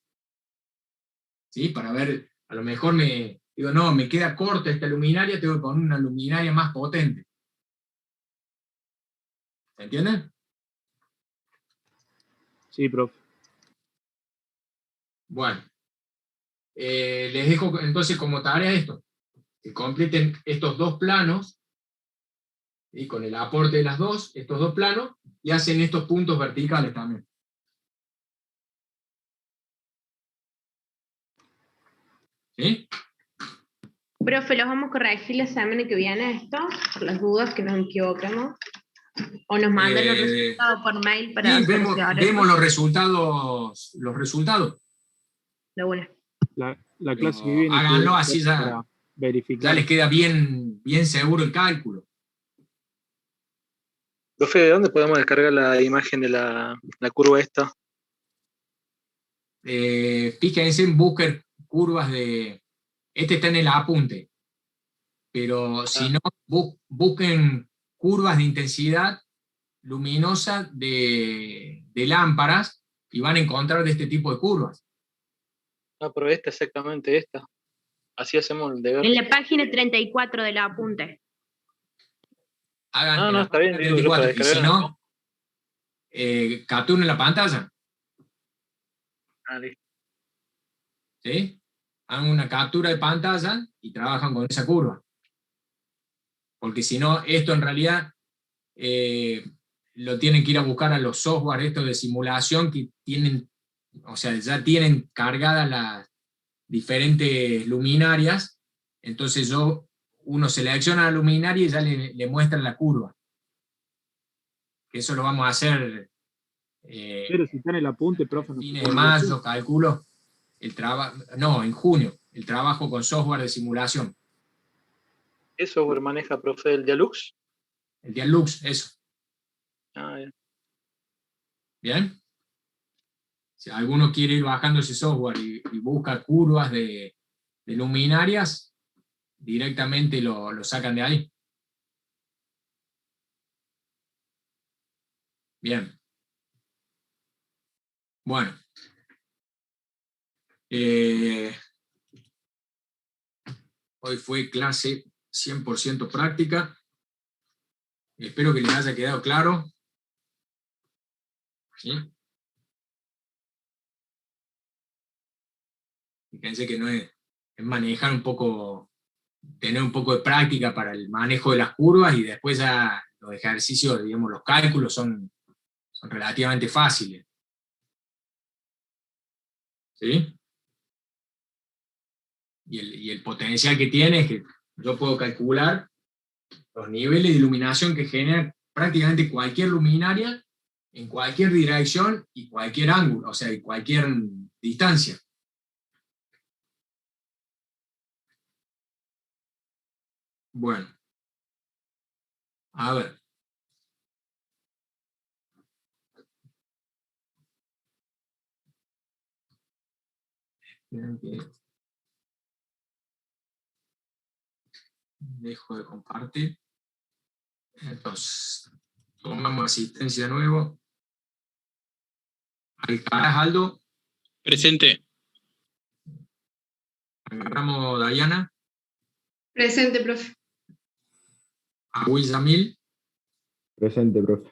¿Sí? Para ver, a lo mejor digo, no, me queda corta esta luminaria, tengo que poner una luminaria más potente. ¿Se entiende? Sí, profe. Bueno, les dejo entonces como tarea esto, que completen estos dos planos, y con el aporte de estos dos planos, y hacen estos puntos verticales también. ¿Sí? Profe, los vamos a corregir la semana que viene esto, por las dudas que nos equivoquemos. O nos mandan los resultados por mail para... Sí, vemos los resultados. De una. La clase que viene... Háganlo así ya, verificar. ya les queda bien seguro el cálculo. Profe, ¿de dónde podemos descargar la imagen de la curva esta? Fíjense en buscar curvas de... Este está en el apunte. Pero si no, busquen curvas de intensidad luminosa de lámparas y van a encontrar de este tipo de curvas. No, pero esta, exactamente esta. Así hacemos el deber. En la página 34 del apunte. Hagan no, está bien. 34, y si no, capturen la pantalla. Listo. ¿Sí? Hagan una captura de pantalla y trabajan con esa curva. Porque si no, esto en realidad lo tienen que ir a buscar a los software estos de simulación que tienen, o sea, ya tienen cargadas las diferentes luminarias, entonces uno selecciona la luminaria y ya le muestran la curva. Eso lo vamos a hacer pero si está en el apunte, profe. Fines de mayo, calculo, en junio, el trabajo con software de simulación. ¿Qué software maneja, profe? ¿El Dialux? El Dialux, eso. Ah, bien. ¿Bien? Si alguno quiere ir bajando ese software y busca curvas de luminarias, directamente lo sacan de ahí. Bien. Bueno. Hoy fue clase 100% práctica. Espero que les haya quedado claro. ¿Sí? Fíjense que no es manejar un poco, tener un poco de práctica para el manejo de las curvas y después ya los ejercicios, digamos, los cálculos son relativamente fáciles. ¿Sí? Y el potencial que tiene es que yo puedo calcular los niveles de iluminación que genera prácticamente cualquier luminaria en cualquier dirección y cualquier ángulo, o sea, y cualquier distancia. Bueno. A ver. Dejo de compartir. Entonces, tomamos asistencia de nuevo. Alcaraz, Aldo. Presente. Agarramos Dayana. Presente, profe. Aguil Yamil. Presente, profe.